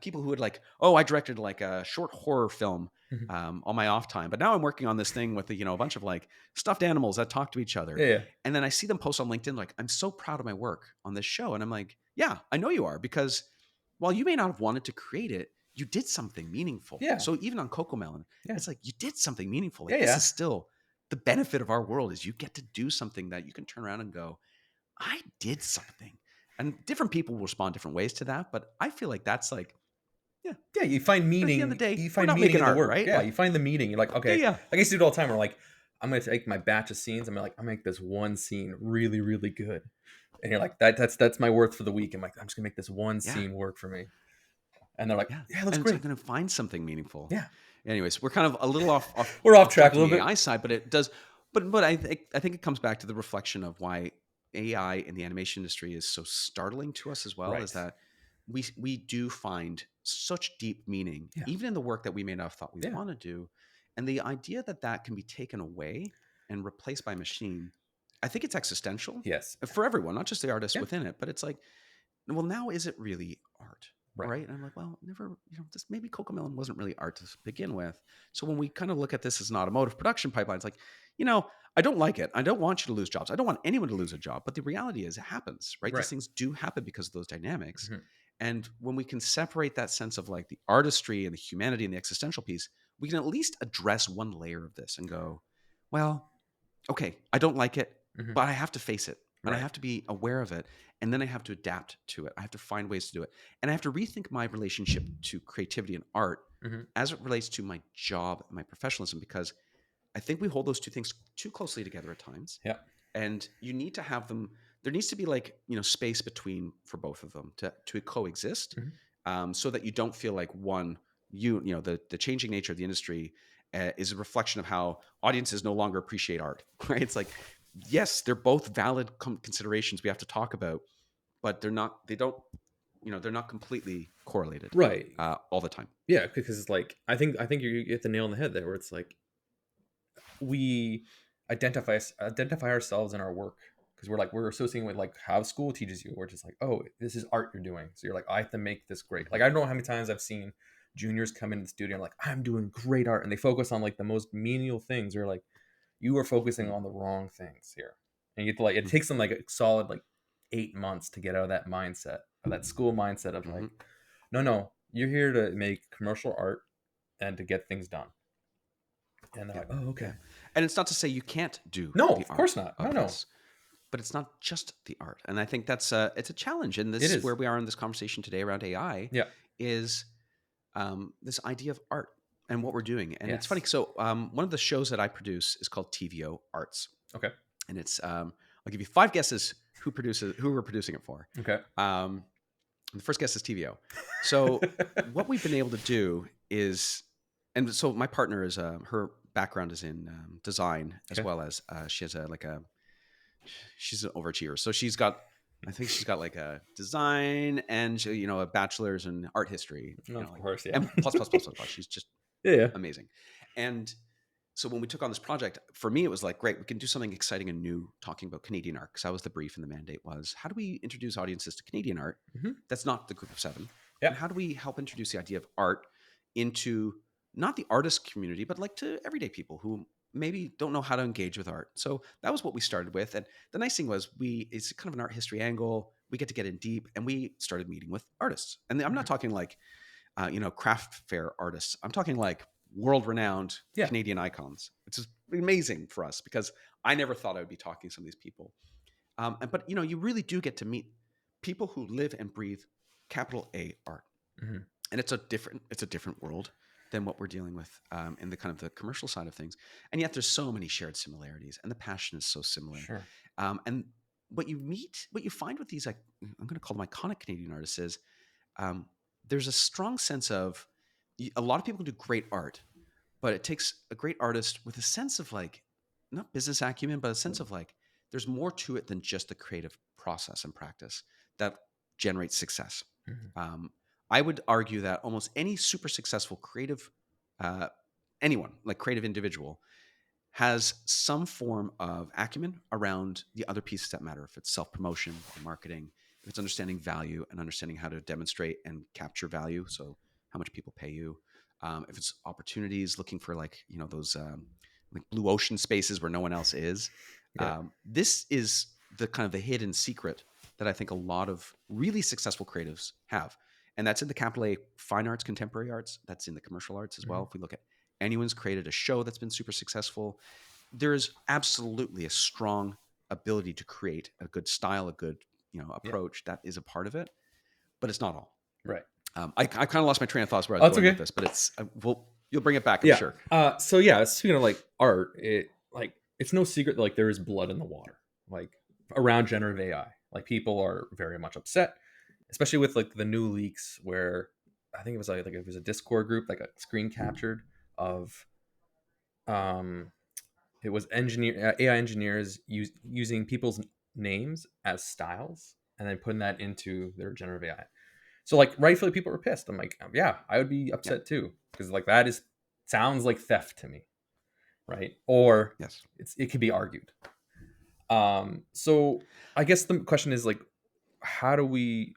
people who would like, oh, I directed like a short horror film on my off time, but now I'm working on this thing with a bunch of like stuffed animals that talk to each other. Yeah. And then I see them post on LinkedIn like, I'm so proud of my work on this show. And I'm like, yeah, I know you are, because while you may not have wanted to create it, you did something meaningful. Yeah. So even on Cocomelon, it's like you did something meaningful. Like, Yeah, this yeah. is still the benefit of our world, is you get to do something that you can turn around and go, I did something. And different people will respond different ways to that. But I feel like that's like, Yeah, you find meaning. At the end of the day, you we're find not meaning making in the art, work, right? Yeah, Like- you find the meaning. You're like, okay, Yeah. Like I used to do it all the time. Where like, I'm gonna take my batch of scenes. I'm gonna make this one scene really, really good, and you're like, that's my worth for the week. I'm like, I'm just gonna make this one scene work for me. And they're like, yeah, it looks and great. I'm going to find something meaningful. Yeah. Anyways, we're kind of a little off. We're off track a the little bit. AI side, but it does. But I think it comes back to the reflection of why AI in the animation industry is so startling to us as well. Right. Is that we do find such deep meaning, even in the work that we may not have thought we want to do, and the idea that can be taken away and replaced by machine, I think it's existential. Yes. For everyone, not just the artists within it, but it's like, well, now is it really art? Right. And I'm like, well, never, this maybe Cocomelon wasn't really art to begin with. So when we kind of look at this as an automotive production pipeline, it's like, I don't like it. I don't want you to lose jobs. I don't want anyone to lose a job. But the reality is it happens, right? These things do happen because of those dynamics. And when we can separate that sense of like the artistry and the humanity and the existential piece, we can at least address one layer of this and go, well, okay, I don't like it, but I have to face it. And I have to be aware of it. And then I have to adapt to it. I have to find ways to do it. And I have to rethink my relationship to creativity and art as it relates to my job, my professionalism, because I think we hold those two things too closely together at times. Yeah. And you need to have them, there needs to be like, space between for both of them to coexist, so that you don't feel like one, the changing nature of the industry is a reflection of how audiences no longer appreciate art, right? It's like, yes, they're both valid considerations we have to talk about, but they're not completely correlated, Right. all the time. Yeah, because it's like I think you hit the nail on the head there, where it's like we identify ourselves in our work, because we're associating with like how school teaches you. We're just like, oh, this is art you're doing, so you're like, I have to make this great. Like, I don't know how many times I've seen juniors come in the studio and like, I'm doing great art, and they focus on like the most menial things. You're like, you are focusing on the wrong things here, and you have to like, it takes them like a solid like 8 months to get out of that mindset, of that school mindset of like, no, you're here to make commercial art and to get things done. And they're like, oh, okay. Yeah. And it's not to say you can't do No, the of art course not. of No. this, but it's not just the art. And I think that's it's a challenge. And this It is is. where we are in this conversation today around AI. Yeah. Is this idea of art and what we're doing. And it's funny. Yes. So one of the shows that I produce is called TVO Arts, Okay. and it's I'll give you 5 guesses who we're producing it for. Okay. The first guess is TVO. So what we've been able to do is, and so my partner is her background is in design, as Okay. well as she has she's an overachiever. So I think she's got like a design and a bachelor's in art history. Of course, yeah. And plus. She's just Yeah. amazing. And so when we took on this project, for me, it was like, great, we can do something exciting and new talking about Canadian art. Because that was the brief, and the mandate was, how do we introduce audiences to Canadian art? Mm-hmm. That's not the group of 7. Yeah. And how do we help introduce the idea of art into not the artist community, but like to everyday people who maybe don't know how to engage with art? So that was what we started with. And the nice thing was it's kind of an art history angle. We get to get in deep, and we started meeting with artists. And I'm not talking like, craft fair artists. I'm talking like world-renowned Canadian icons, which is amazing for us because I never thought I would be talking to some of these people. But you really do get to meet people who live and breathe capital A art, and it's a different world than what we're dealing with in the kind of the commercial side of things. And yet there's so many shared similarities, and the passion is so similar. Sure. And what you find with these, like, I'm going to call them iconic Canadian artists, is there's a strong sense of, a lot of people do great art, but it takes a great artist with a sense of like, not business acumen, but a sense of like, there's more to it than just the creative process and practice that generates success. I would argue that almost any super successful creative, anyone, like creative individual, has some form of acumen around the other pieces that matter. If it's self-promotion or marketing, if it's understanding value and understanding how to demonstrate and capture value, so how much people pay you. If it's opportunities, looking for like, those like blue ocean spaces where no one else is. Yeah. This is the kind of the hidden secret that I think a lot of really successful creatives have. And that's in the capital A fine arts, contemporary arts. That's in the commercial arts as well. If we look at anyone's created a show that's been super successful, there's absolutely a strong ability to create a good style, a good approach. That is a part of it, but it's not all. Right. I kind of lost my train of thoughts where I was going with this, but it's you'll bring it back, I'm sure. So speaking of like art, it's no secret that like there is blood in the water, like around generative AI. Like, people are very much upset, especially with like the new leaks where I think it was like it was a Discord group, like a screen captured of it was AI engineers using people's names as styles and then putting that into their generative AI. So like rightfully people were pissed. I'm like, yeah, I would be upset too, because like that sounds like theft to me, right? Or Yes, it could be argued. So I guess the question is like, how do you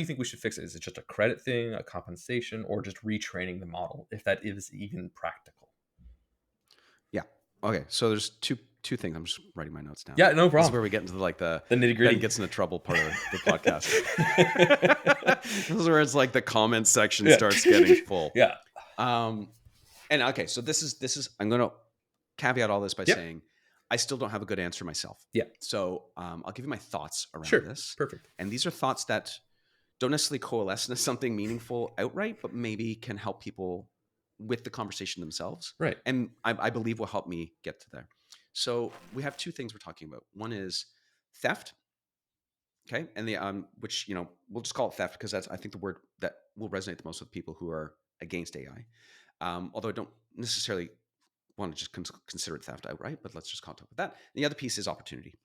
think we should fix it? Is it just a credit thing, a compensation, or just retraining the model, if that is even practical? Yeah. Okay. So there's two things. I'm just writing my notes down. Yeah, no problem. This is where we get into like the nitty-gritty. Ben gets into trouble part of the podcast. This is where it's like the comment section starts getting full. Yeah. And okay, so this is I'm going to caveat all this by saying I still don't have a good answer myself. Yeah. So I'll give you my thoughts around this. Perfect. And these are thoughts that don't necessarily coalesce into something meaningful outright, but maybe can help people with the conversation themselves. Right. And I believe will help me get to there. So we have 2 things we're talking about. One is theft. Okay. And the, which, we'll just call it theft because that's, I think, the word that will resonate the most with people who are against AI. Although I don't necessarily want to just consider it theft outright, but let's just talk about that. The other piece is opportunity,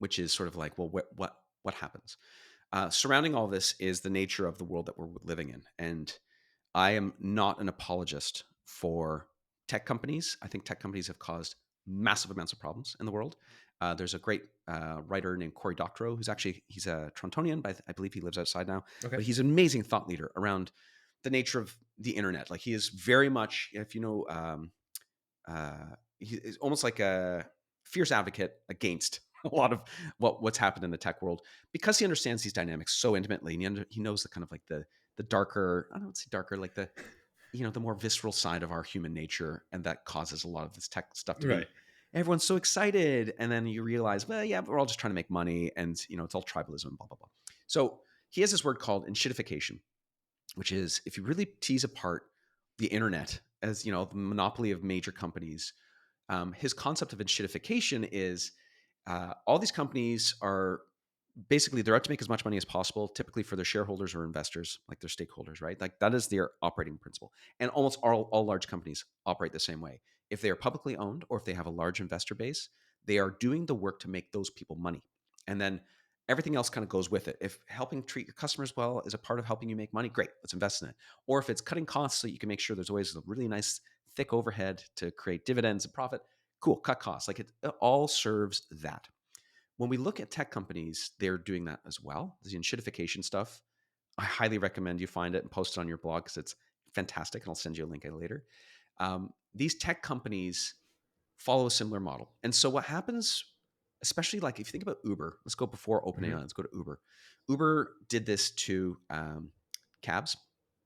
which is sort of like, well, what happens? Surrounding all this is the nature of the world that we're living in. And I am not an apologist for tech companies. I think tech companies have caused massive amounts of problems in the world. There's a great writer named Cory Doctorow, he's a Torontonian, but I believe he lives outside now. Okay. But he's an amazing thought leader around the nature of the internet. Like he is very much, if you know, he is almost like a fierce advocate against a lot of what's happened in the tech world because he understands these dynamics so intimately, and he knows the kind of like the darker, I don't say darker, like the the more visceral side of our human nature, and that causes a lot of this tech stuff to be. Right. Everyone's so excited, and then you realize, well, yeah, we're all just trying to make money, and it's all tribalism, blah blah blah. So he has this word called Inchiification, which is if you really tease apart the internet as the monopoly of major companies. His concept of enshittification is all these companies are basically they're out to make as much money as possible, typically for their shareholders or investors, like their stakeholders, right? Like that is their operating principle. And almost all large companies operate the same way. If they are publicly owned or if they have a large investor base, they are doing the work to make those people money. And then everything else kind of goes with it. If helping treat your customers well is a part of helping you make money, great, let's invest in it. Or if it's cutting costs so you can make sure there's always a really nice thick overhead to create dividends and profit, cool, cut costs. Like it all serves that. When we look at tech companies, they're doing that as well. The enshittification stuff, I highly recommend you find it and post it on your blog because it's fantastic. And I'll send you a link later. These tech companies follow a similar model. And so what happens, especially like if you think about Uber, let's go before OpenAI, let's go to Uber. Uber did this to cabs,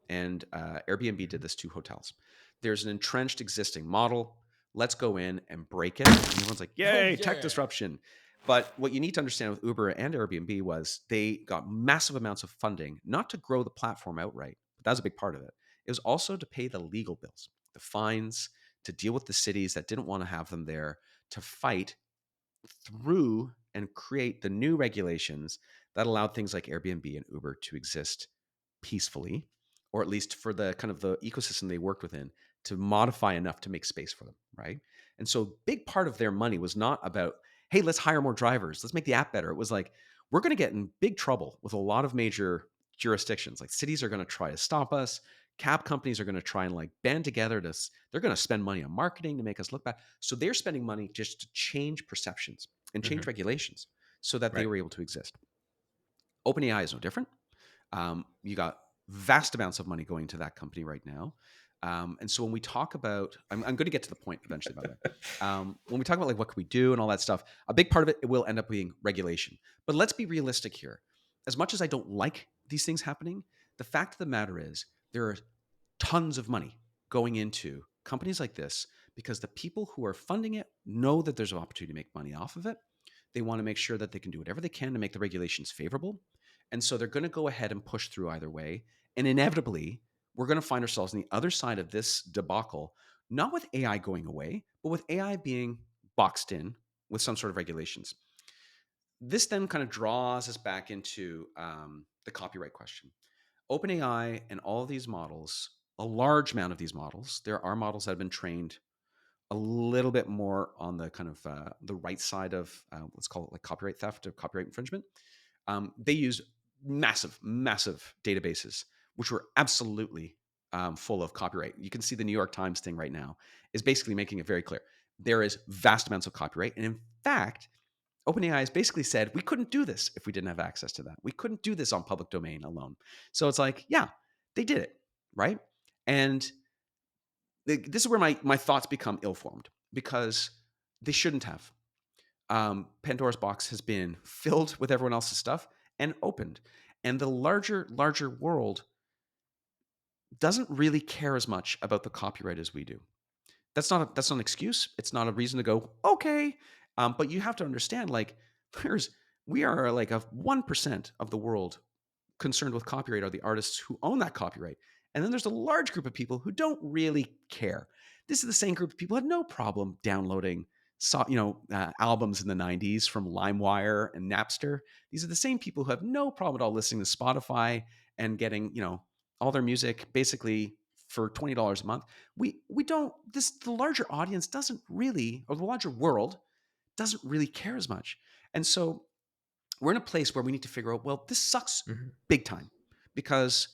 and Airbnb did this to hotels. There's an entrenched existing model. Let's go in and break it. And everyone's like, yay, tech disruption. But what you need to understand with Uber and Airbnb was they got massive amounts of funding, not to grow the platform outright, but that was a big part of it. It was also to pay the legal bills, the fines, to deal with the cities that didn't want to have them there, to fight through and create the new regulations that allowed things like Airbnb and Uber to exist peacefully, or at least for the kind of the ecosystem they worked within to modify enough to make space for them, right? And so big part of their money was not about, hey, let's hire more drivers, let's make the app better. It was like, we're going to get in big trouble with a lot of major jurisdictions. Like cities are going to try to stop us. Cab companies are going to try and like band together they're going to spend money on marketing to make us look bad. So they're spending money just to change perceptions and change regulations so that they were able to exist. OpenAI is no different. You got vast amounts of money going to that company right now. And so when we talk about, I'm going to get to the point eventually, by the way. When we talk about like what can we do and all that stuff, a big part of it will end up being regulation. But let's be realistic here. As much as I don't like these things happening, the fact of the matter is there are tons of money going into companies like this because the people who are funding it know that there's an opportunity to make money off of it. They want to make sure that they can do whatever they can to make the regulations favorable. And so they're going to go ahead and push through either way. And inevitably, we're going to find ourselves on the other side of this debacle, not with AI going away, but with AI being boxed in with some sort of regulations. This then kind of draws us back into the copyright question. OpenAI and all of these models, a large amount of these models, there are models that have been trained a little bit more on the kind of the right side of let's call it like copyright theft or copyright infringement. They use massive databases, which were absolutely full of copyright. You can see the New York Times thing right now is basically making it very clear. There is vast amounts of copyright. And in fact, OpenAI has basically said, we couldn't do this if we didn't have access to that. We couldn't do this on public domain alone. So it's like, yeah, they did it, right? And this is where my thoughts become ill-formed because they shouldn't have. Pandora's box has been filled with everyone else's stuff and opened. And the larger world doesn't really care as much about the copyright as we do. That's not an excuse. It's not a reason to go, okay. But you have to understand, like, we are like a 1% of the world concerned with copyright are the artists who own that copyright. And then there's a large group of people who don't really care. This is the same group of people who had no problem downloading albums in the 90s from LimeWire and Napster. These are the same people who have no problem at all listening to Spotify and getting, all their music basically for $20 a month. We don't, the larger audience doesn't really, or the larger world doesn't really care as much. And so we're in a place where we need to figure out, well, this sucks big time because,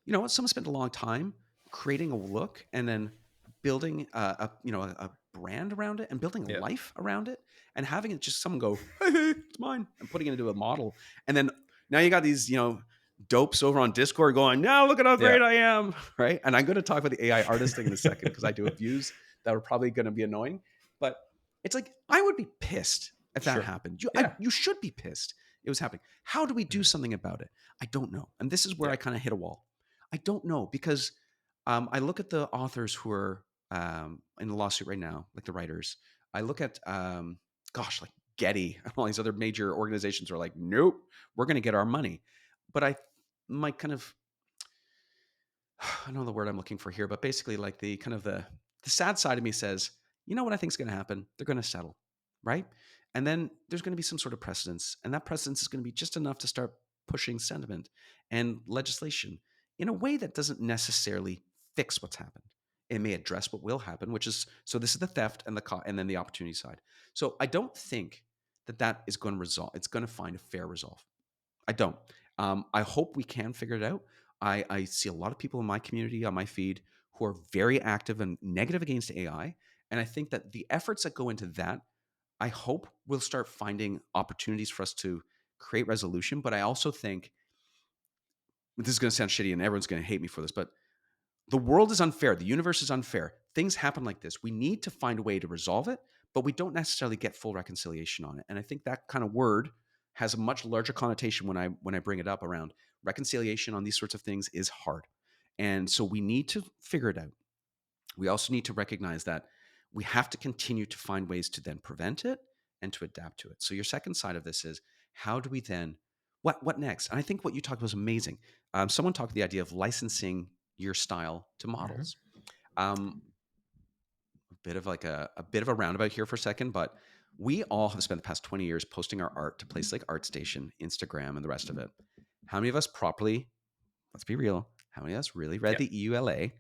someone spent a long time creating a look and then building a brand around it and building a Yeah. life around it and having it just someone go, hey, it's mine, and putting it into a model. And then now you got these, dopes over on Discord going, now look at how Yeah. great I am, right? And I'm going to talk about the AI artist thing in a second because I do have views that are probably going to be annoying. But it's like, I would be pissed if that Sure. happened. Yeah. You should be pissed it was happening. How do we do Mhm. something about it? I don't know. And this is where Yeah. I kind of hit a wall. I don't know because I look at the authors who are in the lawsuit right now, like the writers. I look at, like Getty and all these other major organizations are like, nope, we're going to get our money. But my kind of, I don't know the word I'm looking for here, but basically like the kind of the sad side of me says, you know what I think is going to happen? They're going to settle, right? And then there's going to be some sort of precedence, and that precedence is going to be just enough to start pushing sentiment and legislation in a way that doesn't necessarily fix what's happened. It may address what will happen, which is so this is the theft and and then the opportunity side. So I don't think that is going to resolve. It's going to find a fair resolve. I don't. I hope we can figure it out. I see a lot of people in my community on my feed who are very active and negative against AI. And I think that the efforts that go into that, I hope we'll start finding opportunities for us to create resolution. But I also think this is going to sound shitty and everyone's going to hate me for this, but the world is unfair. The universe is unfair. Things happen like this. We need to find a way to resolve it, but we don't necessarily get full reconciliation on it. And I think that kind of word has a much larger connotation when I bring it up around reconciliation on these sorts of things is hard. And so we need to figure it out. We also need to recognize that we have to continue to find ways to then prevent it and to adapt to it. So your second side of this is how do we then what next? And I think what you talked about was amazing. Someone talked the idea of licensing your style to Mhm. models. Um, a bit of like a bit of a roundabout here for a second, but we all have spent the past 20 years posting our art to places like ArtStation, Instagram, and the rest of it. How many of us properly, let's be real, how many of us really read Yeah. the EULA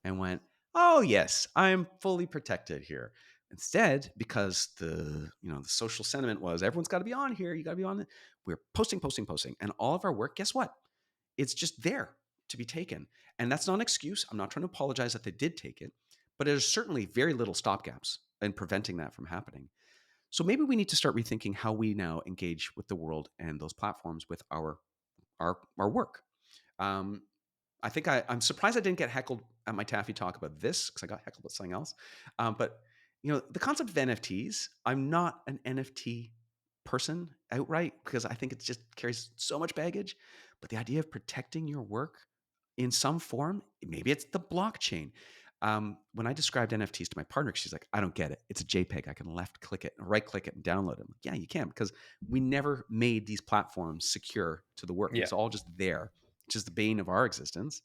and went, oh yes, I'm fully protected here. Instead, because the social sentiment was everyone's got to be on here, you got to be on it. We're posting, posting, posting. And all of our work, guess what? It's just there to be taken. And that's not an excuse. I'm not trying to apologize that they did take it, but there's certainly very little stopgaps in preventing that from happening. So maybe we need to start rethinking how we now engage with the world and those platforms with our work. Um, I think I'm surprised I didn't get heckled at my Taffy talk about this because I got heckled about something else. But the concept of NFTs, I'm not an NFT person outright because I think it just carries so much baggage. But the idea of protecting your work in some form, maybe it's the blockchain. When I described NFTs to my partner, she's like, I don't get it. It's a JPEG. I can left click it, right click it, and download it. I'm like, yeah, you can because we never made these platforms secure to the work. Yeah. It's all just there, which is the bane of our existence.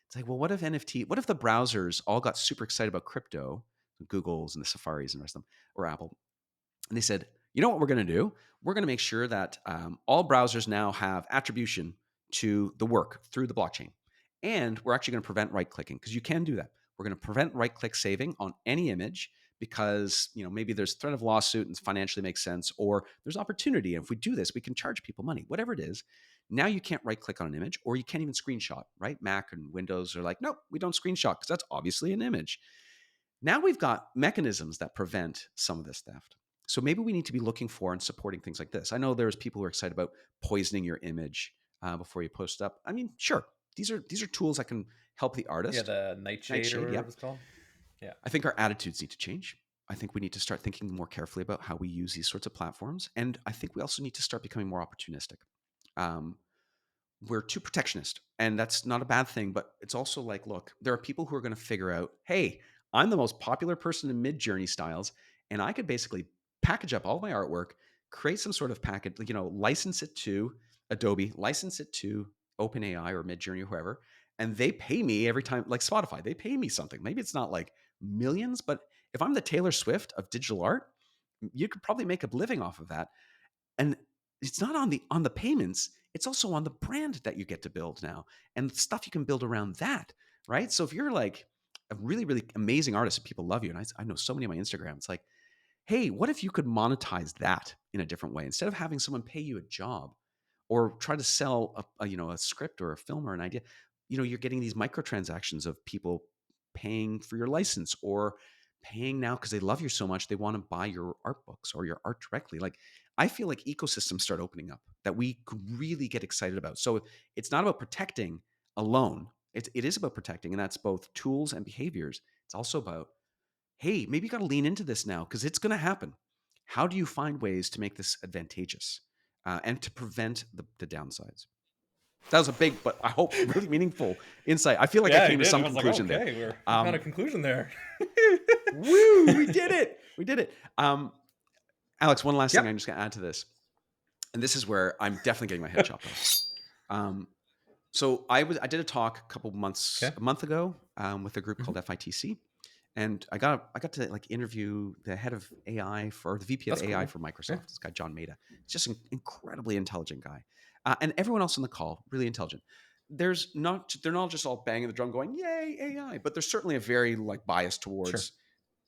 It's like, well, what if what if the browsers all got super excited about crypto, Google's and the Safaris and the rest of them, or Apple, and they said, you know what we're going to do? We're going to make sure that all browsers now have attribution to the work through the blockchain. And we're actually going to prevent right clicking because you can do that. We're going to prevent right click saving on any image because maybe there's threat of lawsuit and financially makes sense, or there's opportunity. And if we do this, we can charge people money, whatever it is. Now you can't right click on an image or you can't even screenshot, right? Mac and Windows are like, nope, we don't screenshot because that's obviously an image. Now we've got mechanisms that prevent some of this theft. So maybe we need to be looking for and supporting things like this. I know there's people who are excited about poisoning your image before you post up. I mean, sure, these are tools that can help the Yeah. artist. The Nightshade or Nightshade, whatever yep. it's called. Yeah. I think our attitudes need to change. I think we need to start thinking more carefully about how we use these sorts of platforms, and I think we also need to start becoming more opportunistic. Um, we're too protectionist, and that's not a bad thing, but it's also like, look, there are people who are going to figure out, hey, I'm the most popular person in mid-journey styles, and I could basically package up all my artwork, create some sort of package, license it to Adobe, license it to OpenAI or Midjourney or whoever, and they pay me every time, like Spotify, they pay me something. Maybe it's not like millions, but if I'm the Taylor Swift of digital art, you could probably make a living off of that. And it's not on the payments, it's also on the brand that you get to build now and the stuff you can build around that, right? So if you're like a really, really amazing artist and people love you, and I know so many on my Instagram, it's like, hey, what if you could monetize that in a different way instead of having someone pay you a job or try to sell a script or a film or an idea? You're getting these microtransactions of people paying for your license, or paying now because they love you so much they want to buy your art books or your art directly. Like, I feel like ecosystems start opening up that we could really get excited about. So it's not about protecting alone. It is about protecting, and that's both tools and behaviors. It's also about, hey, maybe you got to lean into this now because it's going to happen. How do you find ways to make this advantageous and to prevent the downsides? That was a big, but I hope really meaningful insight. I feel like I Yeah, he came to did. some I was like, conclusion okay, there. we found a conclusion there. Woo, we did it. We did it. Alex, one last thing I'm Yep. just going to add to this. And this is where I'm definitely getting my head chopped off. So I did a talk a month ago with a group called FITC. And I got to like interview the head of AI the VP of That's AI cool. for Microsoft. Yeah. This guy, John Maeda. He's just an incredibly intelligent guy. And everyone else on the call, really intelligent. They're not just all banging the drum going, yay, AI, but there's certainly a very like bias towards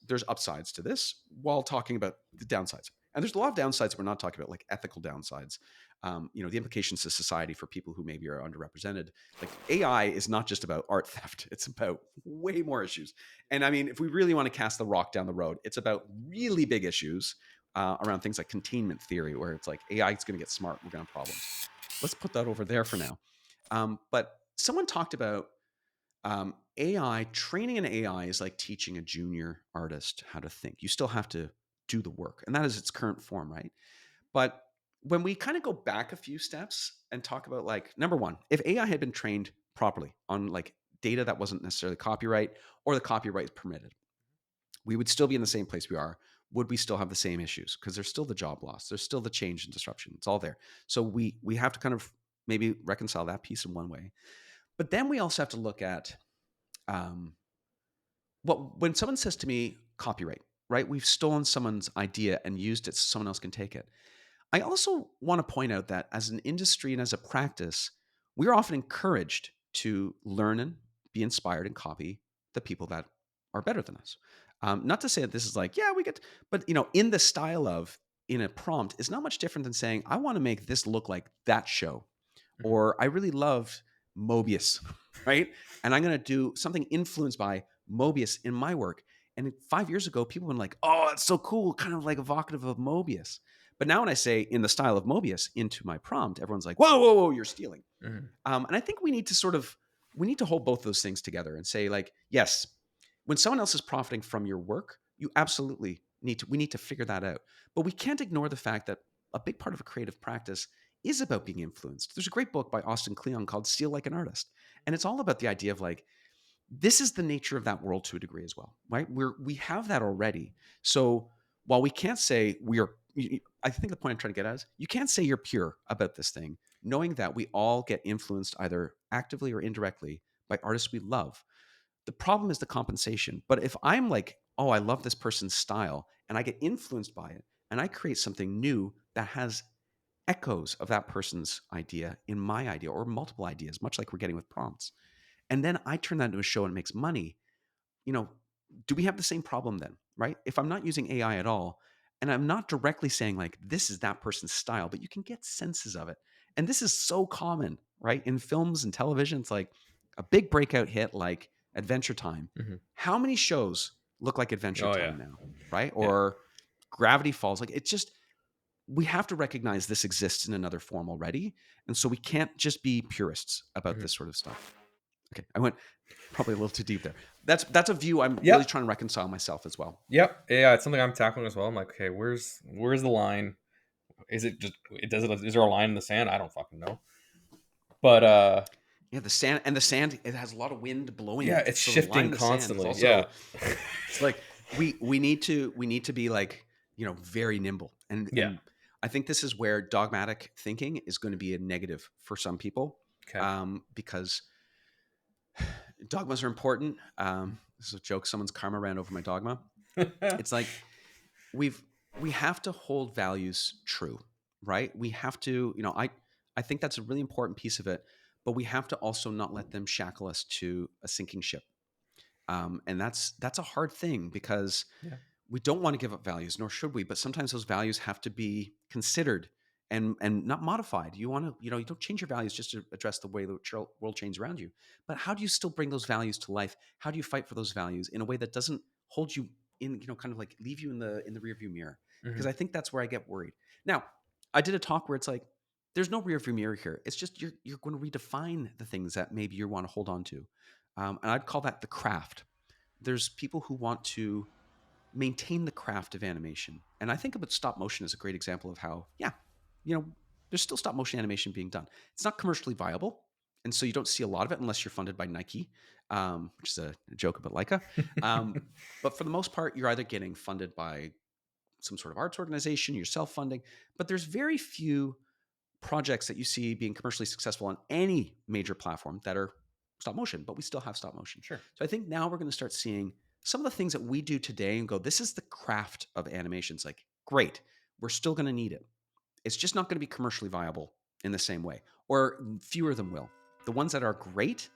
there's upsides to this while talking about the downsides. And there's a lot of downsides we're not talking about, like ethical downsides. The implications to society for people who maybe are underrepresented. Like, AI is not just about art theft; it's about way more issues. And I mean, if we really want to cast the rock down the road, it's about really big issues around things like containment theory, where it's like AI is going to get smart, we're going to have problems. Let's put that over there for now. But someone talked about AI, training an AI is like teaching a junior artist how to think. You still have to do the work, and that is its current form, right? But when we kind of go back a few steps and talk about, like, number one, if AI had been trained properly on like data that wasn't necessarily copyright, or the copyright is permitted, we would still be in the same place we are. Would we still have the same issues? Because there's still the job loss, there's still the change and disruption. It's all there. So we have to kind of maybe reconcile that piece in one way. But then we also have to look at when someone says to me copyright, right? We've stolen someone's idea and used it so someone else can take it. I also want to point out that as an industry and as a practice, we are often encouraged to learn and be inspired and copy the people that are better than us. Not to say that this is like, yeah, we get, but in the style of in a prompt is not much different than saying, I want to make this look like that show, or I really loved Mobius, right? And I'm going to do something influenced by Mobius in my work. And 5 years ago, people were like, oh, it's so cool, kind of like evocative of Mobius. But now when I say in the style of Mobius into my prompt, everyone's like, whoa, whoa, whoa, you're stealing. And I think we need to hold both those things together and say, like, yes, when someone else is profiting from your work, you absolutely we need to figure that out. But we can't ignore the fact that a big part of a creative practice is about being influenced. There's a great book by Austin Kleon called Steal Like an Artist. And it's all about the idea of, like, this is the nature of that world to a degree as well, right? We have that already. So while we can't say I think the point I'm trying to get at is, you can't say you're pure about this thing, knowing that we all get influenced either actively or indirectly by artists we love. The problem is the compensation. But if I'm like, oh, I love this person's style, and I get influenced by it, and I create something new that has echoes of that person's idea in my idea, or multiple ideas, much like we're getting with prompts, and then I turn that into a show and it makes money, do we have the same problem then, right? If I'm not using AI at all, and I'm not directly saying, like, this is that person's style, but you can get senses of it. And this is so common, right? In films and television, it's like a big breakout hit like Adventure Time. How many shows look like Adventure Oh, Time yeah. now, right? Or Gravity Falls. Like, it's just, we have to recognize this exists in another form already. And so we can't just be purists about this sort of stuff. Okay, I went probably a little too deep there. That's a view I'm really trying to reconcile myself as well. Yep. Yeah, it's something I'm tackling as well. I'm like, okay, where's the line? Is it just is there a line in the sand? I don't fucking know. But Yeah, the sand, it has a lot of wind blowing yeah, it. it's So the line shifting in the sand is constantly. also, it's like we need to be like, very nimble. And I think this is where dogmatic thinking is going to be a negative for some people. Okay. Because dogmas are important. This is a joke. Someone's karma ran over my dogma. It's like we have to hold values true, right? We have to, I think that's a really important piece of it, but we have to also not let them shackle us to a sinking ship. And that's a hard thing, because we don't want to give up values, nor should we, but sometimes those values have to be considered and not modified. You want to, you don't change your values just to address the way the world changes around you. But how do you still bring those values to life? How do you fight for those values in a way that doesn't hold you in, kind of like leave you in the rearview mirror? Because I think that's where I get worried. Now, I did a talk where it's like, there's no rearview mirror here. It's just you're going to redefine the things that maybe you want to hold on to, and I'd call that the craft. There's people who want to maintain the craft of animation, and I think about stop motion as a great example of how, there's still stop motion animation being done. It's not commercially viable, and so you don't see a lot of it unless you're funded by Nike, which is a joke about Leica. But for the most part, you're either getting funded by some sort of arts organization, you're self-funding, but there's very few projects that you see being commercially successful on any major platform that are stop motion, but we still have stop motion. Sure. So I think now we're going to start seeing some of the things that we do today and go, this is the craft of animations. Like, great, we're still going to need it. It's just not going to be commercially viable in the same way, or fewer of them will. The ones that are great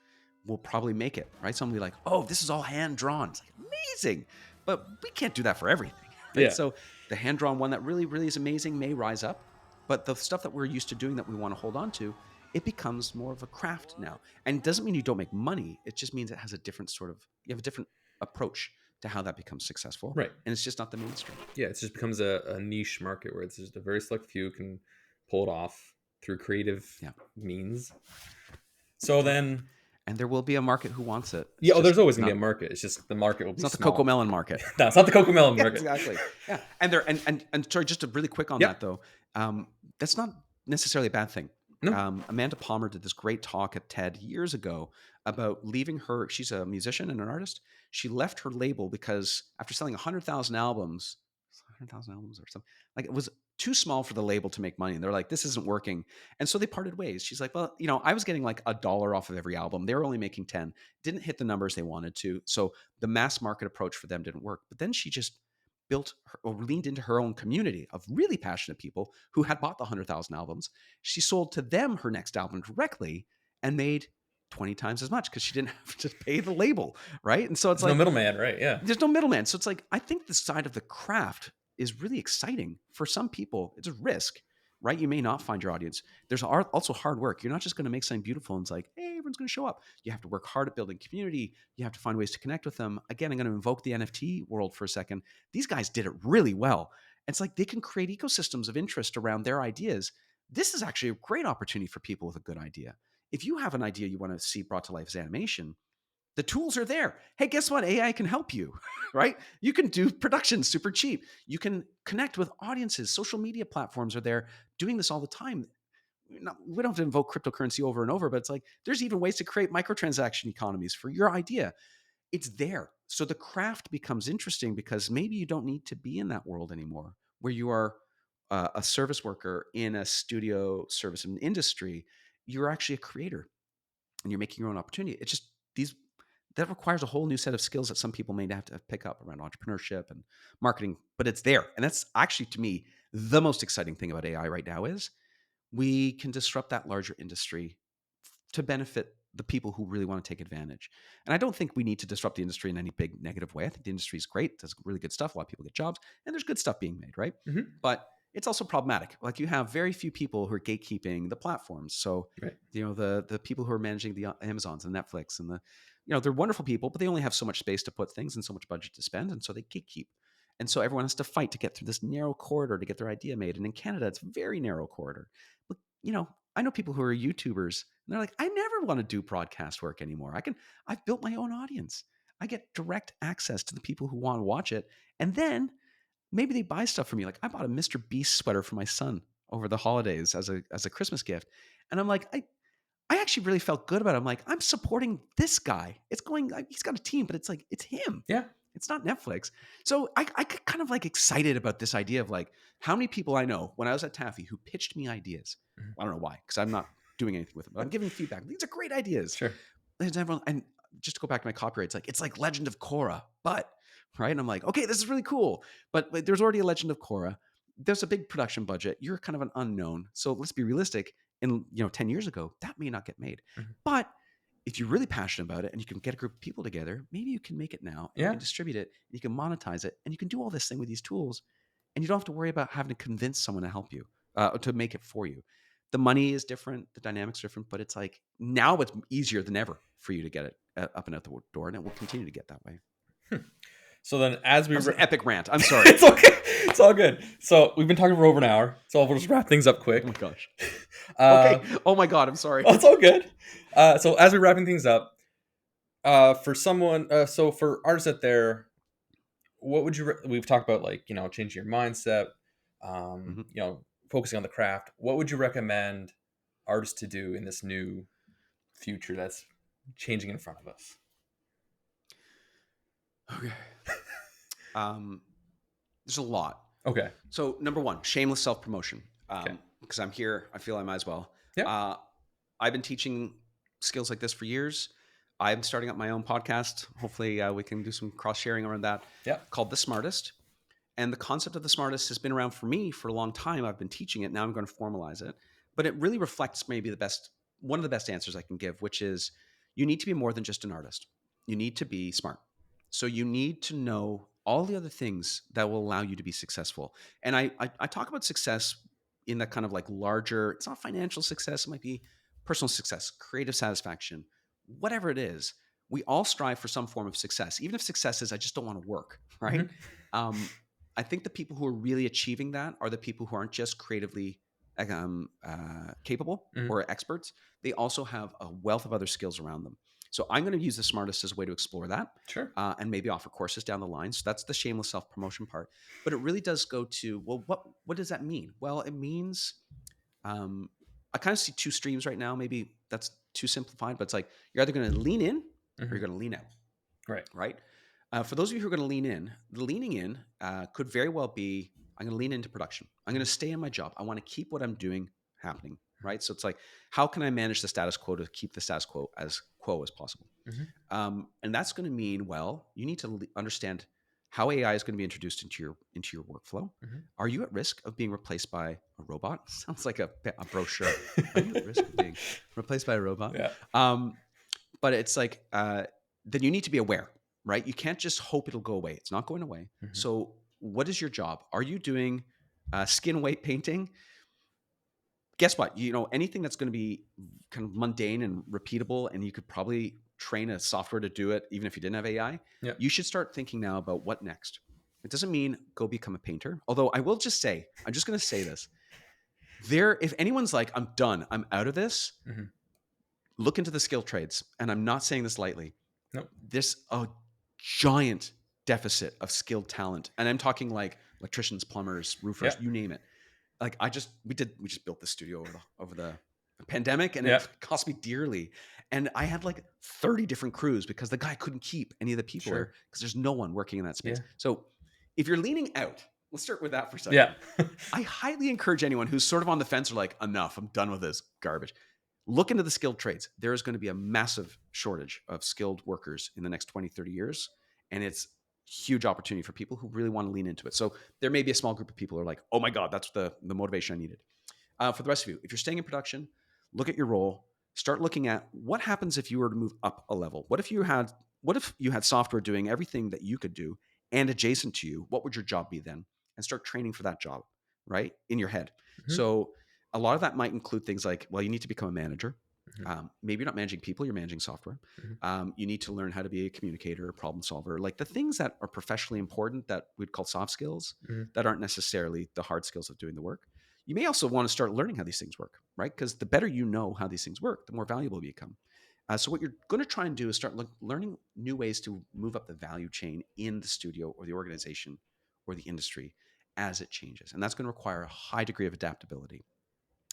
will probably make it, right? Someone will be like, oh, this is all hand drawn. It's like amazing, but we can't do that for everything. Right? Yeah. So the hand drawn one that really, really is amazing may rise up, but the stuff that we're used to doing that we want to hold on to, it becomes more of a craft now. And it doesn't mean you don't make money. It just means it has a different you have a different approach to how that becomes successful. Right. And it's just not the mainstream. Yeah, it just becomes a niche market where it's just a very select few can pull it off through creative means. So then... And there will be a market who wants it. There's always going to be a market. It's just the market will be It's not small. the Cocomelon market. No, it's not the Cocomelon market. Exactly. Yeah. And sorry, just to really quick on that though, that's not necessarily a bad thing. No. Amanda Palmer did this great talk at TED years ago about leaving she's a musician and an artist. She left her label because after selling 100,000 albums or something, like it was too small for the label to make money. And they're like, this isn't working. And so they parted ways. She's like, well, I was getting like $1 off of every album. They were only making 10, didn't hit the numbers they wanted to. So the mass market approach for them didn't work. But then she just leaned into her own community of really passionate people who had bought the 100,000 albums. She sold to them her next album directly and made 20 times as much because she didn't have to pay the label, right? And so it's There's like no middleman, right? Yeah. There's no middleman. So it's like, I think the side of the craft is really exciting. For some people, it's a risk, right? You may not find your audience. There's also hard work. You're not just going to make something beautiful and it's like, hey, everyone's going to show up. You have to work hard at building community. You have to find ways to connect with them. Again, I'm going to invoke the NFT world for a second. These guys did it really well. It's like they can create ecosystems of interest around their ideas. This is actually a great opportunity for people with a good idea. If you have an idea you want to see brought to life as animation, the tools are there. Hey, guess what? AI can help you, right? You can do production super cheap. You can connect with audiences. Social media platforms are there doing this all the time. We don't have to invoke cryptocurrency over and over, but it's like there's even ways to create microtransaction economies for your idea. It's there. So the craft becomes interesting because maybe you don't need to be in that world anymore where you are a service worker in a studio service and industry. You're actually a creator and you're making your own opportunity. It's just that requires a whole new set of skills that some people may have to pick up around entrepreneurship and marketing, but it's there. And that's actually, to me, the most exciting thing about AI right now is we can disrupt that larger industry to benefit the people who really want to take advantage. And I don't think we need to disrupt the industry in any big negative way. I think the industry is great. Does really good stuff. A lot of people get jobs and there's good stuff being made, right? Mm-hmm. But it's also problematic. Like you have very few people who are gatekeeping the platforms. So, the people who are managing the Amazons and Netflix and they're wonderful people, but they only have so much space to put things and so much budget to spend. And so they gatekeep. And so everyone has to fight to get through this narrow corridor to get their idea made. And in Canada, it's a very narrow corridor. But, I know people who are YouTubers and they're like, I never want to do broadcast work anymore. I've built my own audience. I get direct access to the people who want to watch it. And then maybe they buy stuff from me. Like I bought a Mr. Beast sweater for my son over the holidays as a Christmas gift. And I'm like, I actually really felt good about it. I'm like, I'm supporting this guy. He's got a team, but it's like, it's him. Yeah. It's not Netflix. So I get kind of like excited about this idea of like how many people I know when I was at Taffy who pitched me ideas. I don't know why, because I'm not doing anything with them, but I'm giving feedback. These are great ideas. Sure. And just to go back to my copyright, it's like Legend of Korra, but right. And I'm like, okay, this is really cool. But there's already a Legend of Korra. There's a big production budget. You're kind of an unknown. So let's be realistic. 10 years ago, that may not get made. Mm-hmm. But if you're really passionate about it and you can get a group of people together, maybe you can make it now and you can distribute it and you can monetize it and you can do all this thing with these tools and you don't have to worry about having to convince someone to help you. to make it for you. The money is different, the dynamics are different, but it's like now it's easier than ever for you to get it up and out the door, and it will continue to get that way. So then, as we That was an epic rant. I'm sorry. it's okay. It's all good. So we've been talking for over an hour. So we'll just wrap things up quick. Oh my gosh. Uh, Okay. Oh my God. I'm sorry. it's all good. So as we're wrapping things up, for someone, so for artists out there, what would you? We've talked about like changing your mindset, Mhm. focusing on the craft. What would you recommend artists to do in this new future that's changing in front of us? Okay. There's a lot. Okay. So number one, shameless self-promotion. Okay. Because I'm here, I feel I might as well. Yeah. I've been teaching skills like this for years. I'm starting up my own podcast. Hopefully we can do some cross-sharing around that. Yeah. Called The Smartest. And the concept of The Smartest has been around for me for a long time. I've been teaching it. Now I'm going to formalize it. But it really reflects maybe one of the best answers I can give, which is you need to be more than just an artist. You need to be smart. So you need to know all the other things that will allow you to be successful. And I talk about success in that kind of like larger, it's not financial success. It might be personal success, creative satisfaction, whatever it is. We all strive for some form of success, even if success is, I just don't want to work, right? I think the people who are really achieving that are the people who aren't just creatively capable Mhm. or experts. They also have a wealth of other skills around them. So I'm going to use The Smartest as a way to explore that Sure. and maybe offer courses down the line. So that's the shameless self-promotion part. But it really does go to, well, what does that mean? Well, it means I kind of see two streams right now. Maybe that's too simplified, but it's like you're either going to lean in or you're going to lean out. Right. Right. For those of you who are going to lean in, the leaning in could very well be, I'm going to lean into production. I'm going to stay in my job. I want to keep what I'm doing happening. Right. So it's like, how can I manage the status quo to keep the status quo as possible? And that's going to mean, well, you need to understand how AI is going to be introduced into your workflow. Are you at risk of being replaced by a robot? Sounds like a brochure. Are you at risk of being replaced by a robot? Yeah. But it's like, then you need to be aware, right? You can't just hope it'll go away. It's not going away. So what is your job? Are you doing skin weight painting? Guess what? Anything that's going to be kind of mundane and repeatable, and you could probably train a software to do it, even if you didn't have AI, Yeah. you should start thinking now about what next. It doesn't mean go become a painter. Although I will just say, I'm just going to say this. If anyone's like, I'm done, I'm out of this, look into the skill trades. And I'm not saying this lightly. Nope. There's a giant deficit of skilled talent. And I'm talking like electricians, plumbers, roofers, you name it. Like we just built the studio over the pandemic, and it cost me dearly. And I had like 30 different crews because the guy couldn't keep any of the people there because there's no one working in that space. So if you're leaning out, let's start with that for a second. Yeah. I highly encourage anyone who's sort of on the fence or like, enough, I'm done with this garbage. Look into the skilled trades. There is going to be a massive shortage of skilled workers in the next 20, 30 years. And it's huge opportunity for people who really want to lean into it. So there may be a small group of people who are like, oh my God, that's the motivation I needed. For the rest of you, if you're staying in production, look at your role, start looking at what happens if you were to move up a level. What if you had software doing everything that you could do and adjacent to you? What would your job be then? And start training for that job, right? In your head. So a lot of that might include things like, well, you need to become a manager. Maybe you're not managing people, you're managing software. You need to learn how to be a communicator, a problem solver, like the things that are professionally important that we'd call soft skills that aren't necessarily the hard skills of doing the work. You may also want to start learning how these things work, right? Because the better you know how these things work, the more valuable you become. So what you're going to try and do is start learning new ways to move up the value chain in the studio or the organization or the industry as it changes. And that's going to require a high degree of adaptability.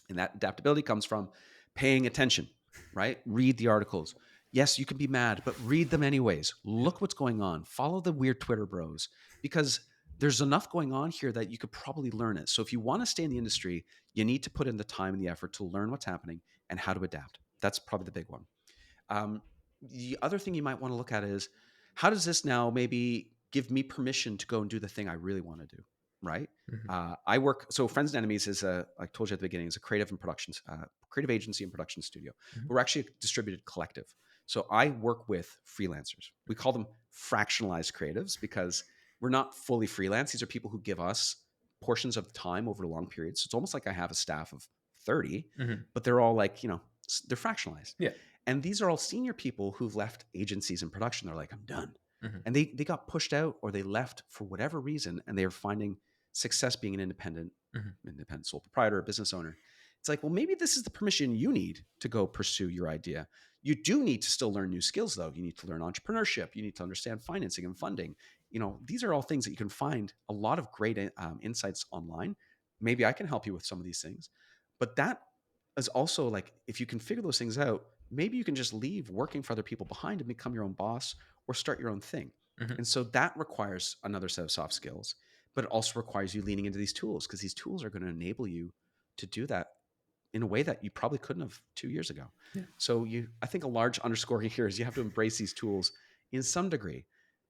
And that adaptability comes from paying attention, right? Read the articles. Yes, you can be mad, but read them anyways. Look what's going on. Follow the weird Twitter bros, because there's enough going on here that you could probably learn it. So if you want to stay in the industry, you need to put in the time and the effort to learn what's happening and how to adapt. That's probably the big one. The other thing you might want to look at is, how does this now maybe give me permission to go and do the thing I really want to do, right? I work, so Friends+Enemies is I told you at the beginning, is a creative agency and production studio. We're actually a distributed collective. So I work with freelancers. We call them fractionalized creatives because we're not fully freelance. These are people who give us portions of time over long periods. So it's almost like I have a staff of 30, Mm-hmm. but they're all like, they're fractionalized. Yeah. And these are all senior people who've left agencies and production. They're like, I'm done. Mm-hmm. And they got pushed out or they left for whatever reason, and they are finding success being an independent sole proprietor, business owner. It's like, well, maybe this is the permission you need to go pursue your idea. You do need to still learn new skills, though. You need to learn entrepreneurship. You need to understand financing and funding. These are all things that you can find a lot of great insights online. Maybe I can help you with some of these things. But that is also like, if you can figure those things out, maybe you can just leave working for other people behind and become your own boss or start your own thing. Mm-hmm. And so that requires another set of soft skills, but it also requires you leaning into these tools, because these tools are going to enable you to do that in a way that you probably couldn't have 2 years ago. Yeah. So I think a large underscore here is you have to embrace these tools in some degree.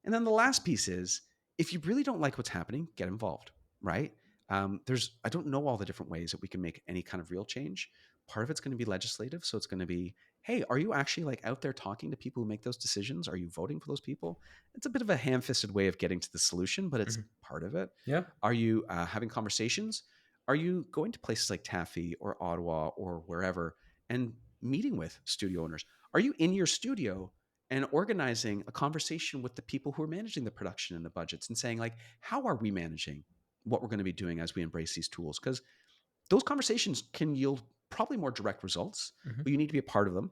And then the last piece is, if you really don't like what's happening, get involved, right? I don't know all the different ways that we can make any kind of real change. Part of it's going to be legislative. So it's going to be, hey, are you actually like out there talking to people who make those decisions? Are you voting for those people? It's a bit of a ham-fisted way of getting to the solution, but it's part of it. Yeah. Are you having conversations? Are you going to places like Taffy or Ottawa or wherever and meeting with studio owners? Are you in your studio and organizing a conversation with the people who are managing the production and the budgets and saying, like, how are we managing what we're going to be doing as we embrace these tools? Because those conversations can yield probably more direct results, but you need to be a part of them.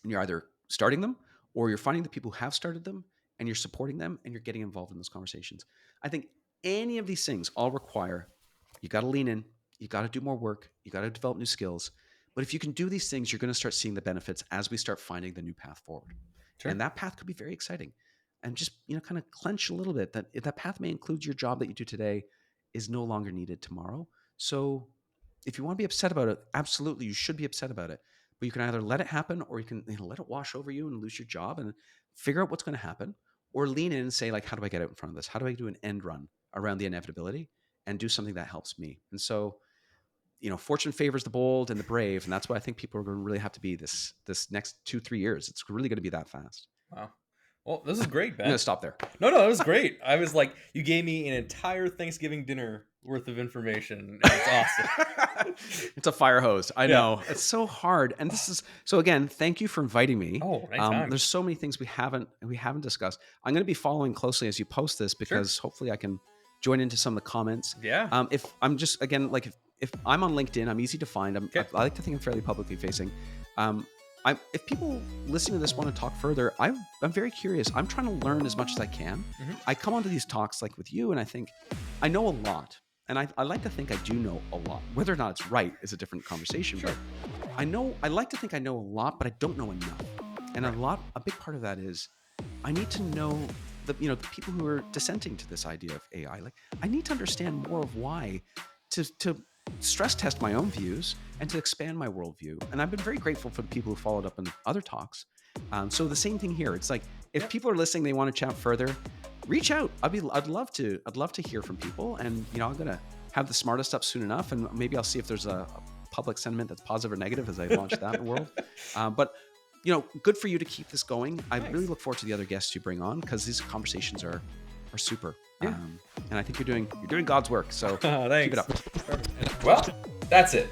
And you're either starting them, or you're finding the people who have started them and you're supporting them and you're getting involved in those conversations. I think any of these things all require, you got to lean in, you got to do more work, you got to develop new skills. But if you can do these things, you're going to start seeing the benefits as we start finding the new path forward. Sure. And that path could be very exciting. And just, kind of clench a little bit that that path may include your job that you do today is no longer needed tomorrow. So if you want to be upset about it, absolutely, you should be upset about it. But you can either let it happen, or you can let it wash over you and lose your job and figure out what's going to happen, or lean in and say, like, how do I get out in front of this? How do I do an end run around the inevitability and do something that helps me? And so, fortune favors the bold and the brave. And that's why I think people are going to really have to be this next 2-3 years. It's really going to be that fast. Wow. Well, this is great, Ben. I'm going to stop there. No, that was great. I was like, you gave me an entire Thanksgiving dinner worth of information. And it's awesome. It's a fire hose. I know. It's so hard. And so again, thank you for inviting me. Oh, anytime. There's so many things we haven't discussed. I'm going to be following closely as you post this, because hopefully I can join into some of the comments. Yeah. If I'm just, again, like if I'm on LinkedIn, I'm easy to find. I like to think I'm fairly publicly facing. If people listening to this want to talk further, I'm very curious. I'm trying to learn as much as I can. I come onto these talks like with you, and I think I know a lot. And I like to think I do know a lot. Whether or not it's right is a different conversation. Sure. But I like to think I know a lot, but I don't know enough. And a big part of that is I need to know the people who are dissenting to this idea of AI. Like, I need to understand more of why to stress test my own views and to expand my worldview. And I've been very grateful for the people who followed up in other talks. So the same thing here. It's like, if people are listening, they want to chat further, reach out. I'd love to hear from people. And, I'm going to have the smartest up soon enough. And maybe I'll see if there's a public sentiment that's positive or negative as I launch that in the world. But, good for you to keep this going. I really look forward to the other guests you bring on, because these conversations are super. Yeah. And I think you're doing God's work. So keep it up. Well, that's it.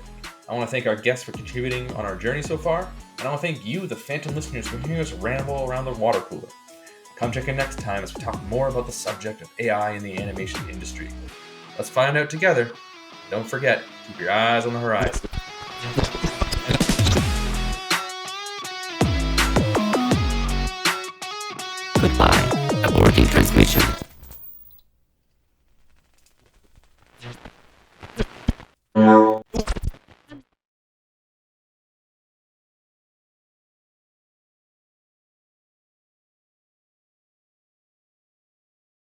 I want to thank our guests for contributing on our journey so far. And I want to thank you, the phantom listeners, for hearing us ramble around the water cooler. Come check in next time as we talk more about the subject of AI in the animation industry. Let's find out together. Don't forget, keep your eyes on the horizon. Goodbye. Aborting transmission.